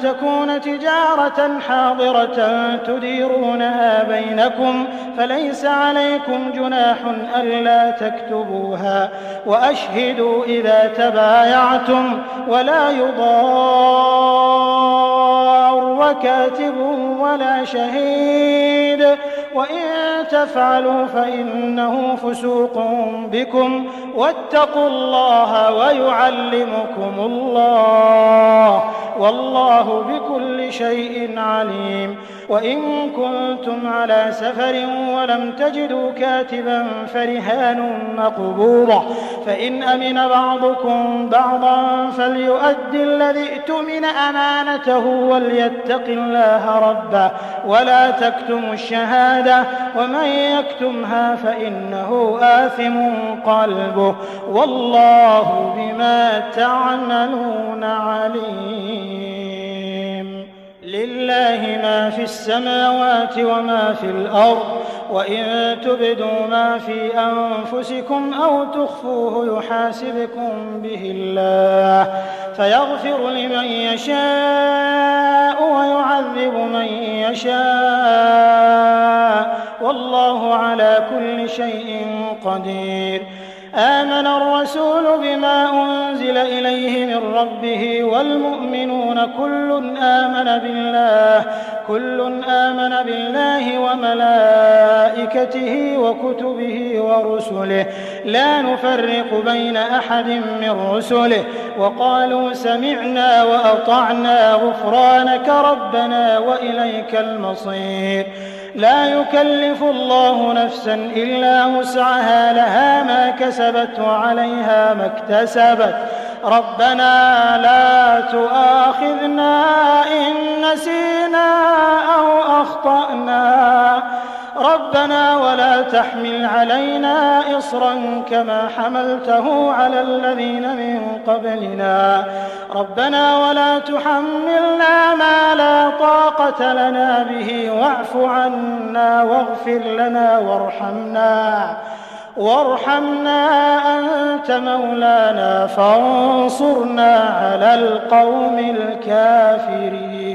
تكون تجارة حاضرة تديرونها بينكم، فليس عليكم جناح ألا تكتبوها، وأشهدوا إذا تبايعتم، ولا يضار كاتب ولا شهيد، وإن تفعلوا فإنه فسوق بكم، واتقوا الله ويعلمكم الله، والله بكل شيء عليم. وإن كنتم على سفر ولم تجدوا كاتبا فرهان مقبوضة، فإن أمن بعضكم بعضا فليؤدي الذي اؤتمن أمانته وليتق الله ربه ولا تكتموا الشهادة، ومن يكتمها فإنه آثم قلبه، والله بما تعملون عليم. لله ما في السماوات وما في الأرض، وإن تبدوا ما في أنفسكم أو تخفوه يحاسبكم به الله، فيغفر لمن يشاء ويعذب من يشاء، والله على كل شيء قدير. آمن الرسول بما أنزل إليه من ربه والمؤمنون كل آمن بالله وملائكته وكتبه ورسله لا نفرق بين أحد من رسله، وقالوا سمعنا وأطعنا غفرانك ربنا وإليك المصير. لا يكلف الله نفسا إلا وسعها، لها ما كسبت وعليها ما اكتسبت. ربنا لا تؤاخذنا إن نسينا أو أخطأنا، ربنا ولا تحمل علينا إصرا كما حملته على الذين من قبلنا ربنا ولا تحملنا ما لا طاقة لنا به واعف عنا واغفر لنا وارحمنا أنت مولانا فانصرنا على القوم الكافرين.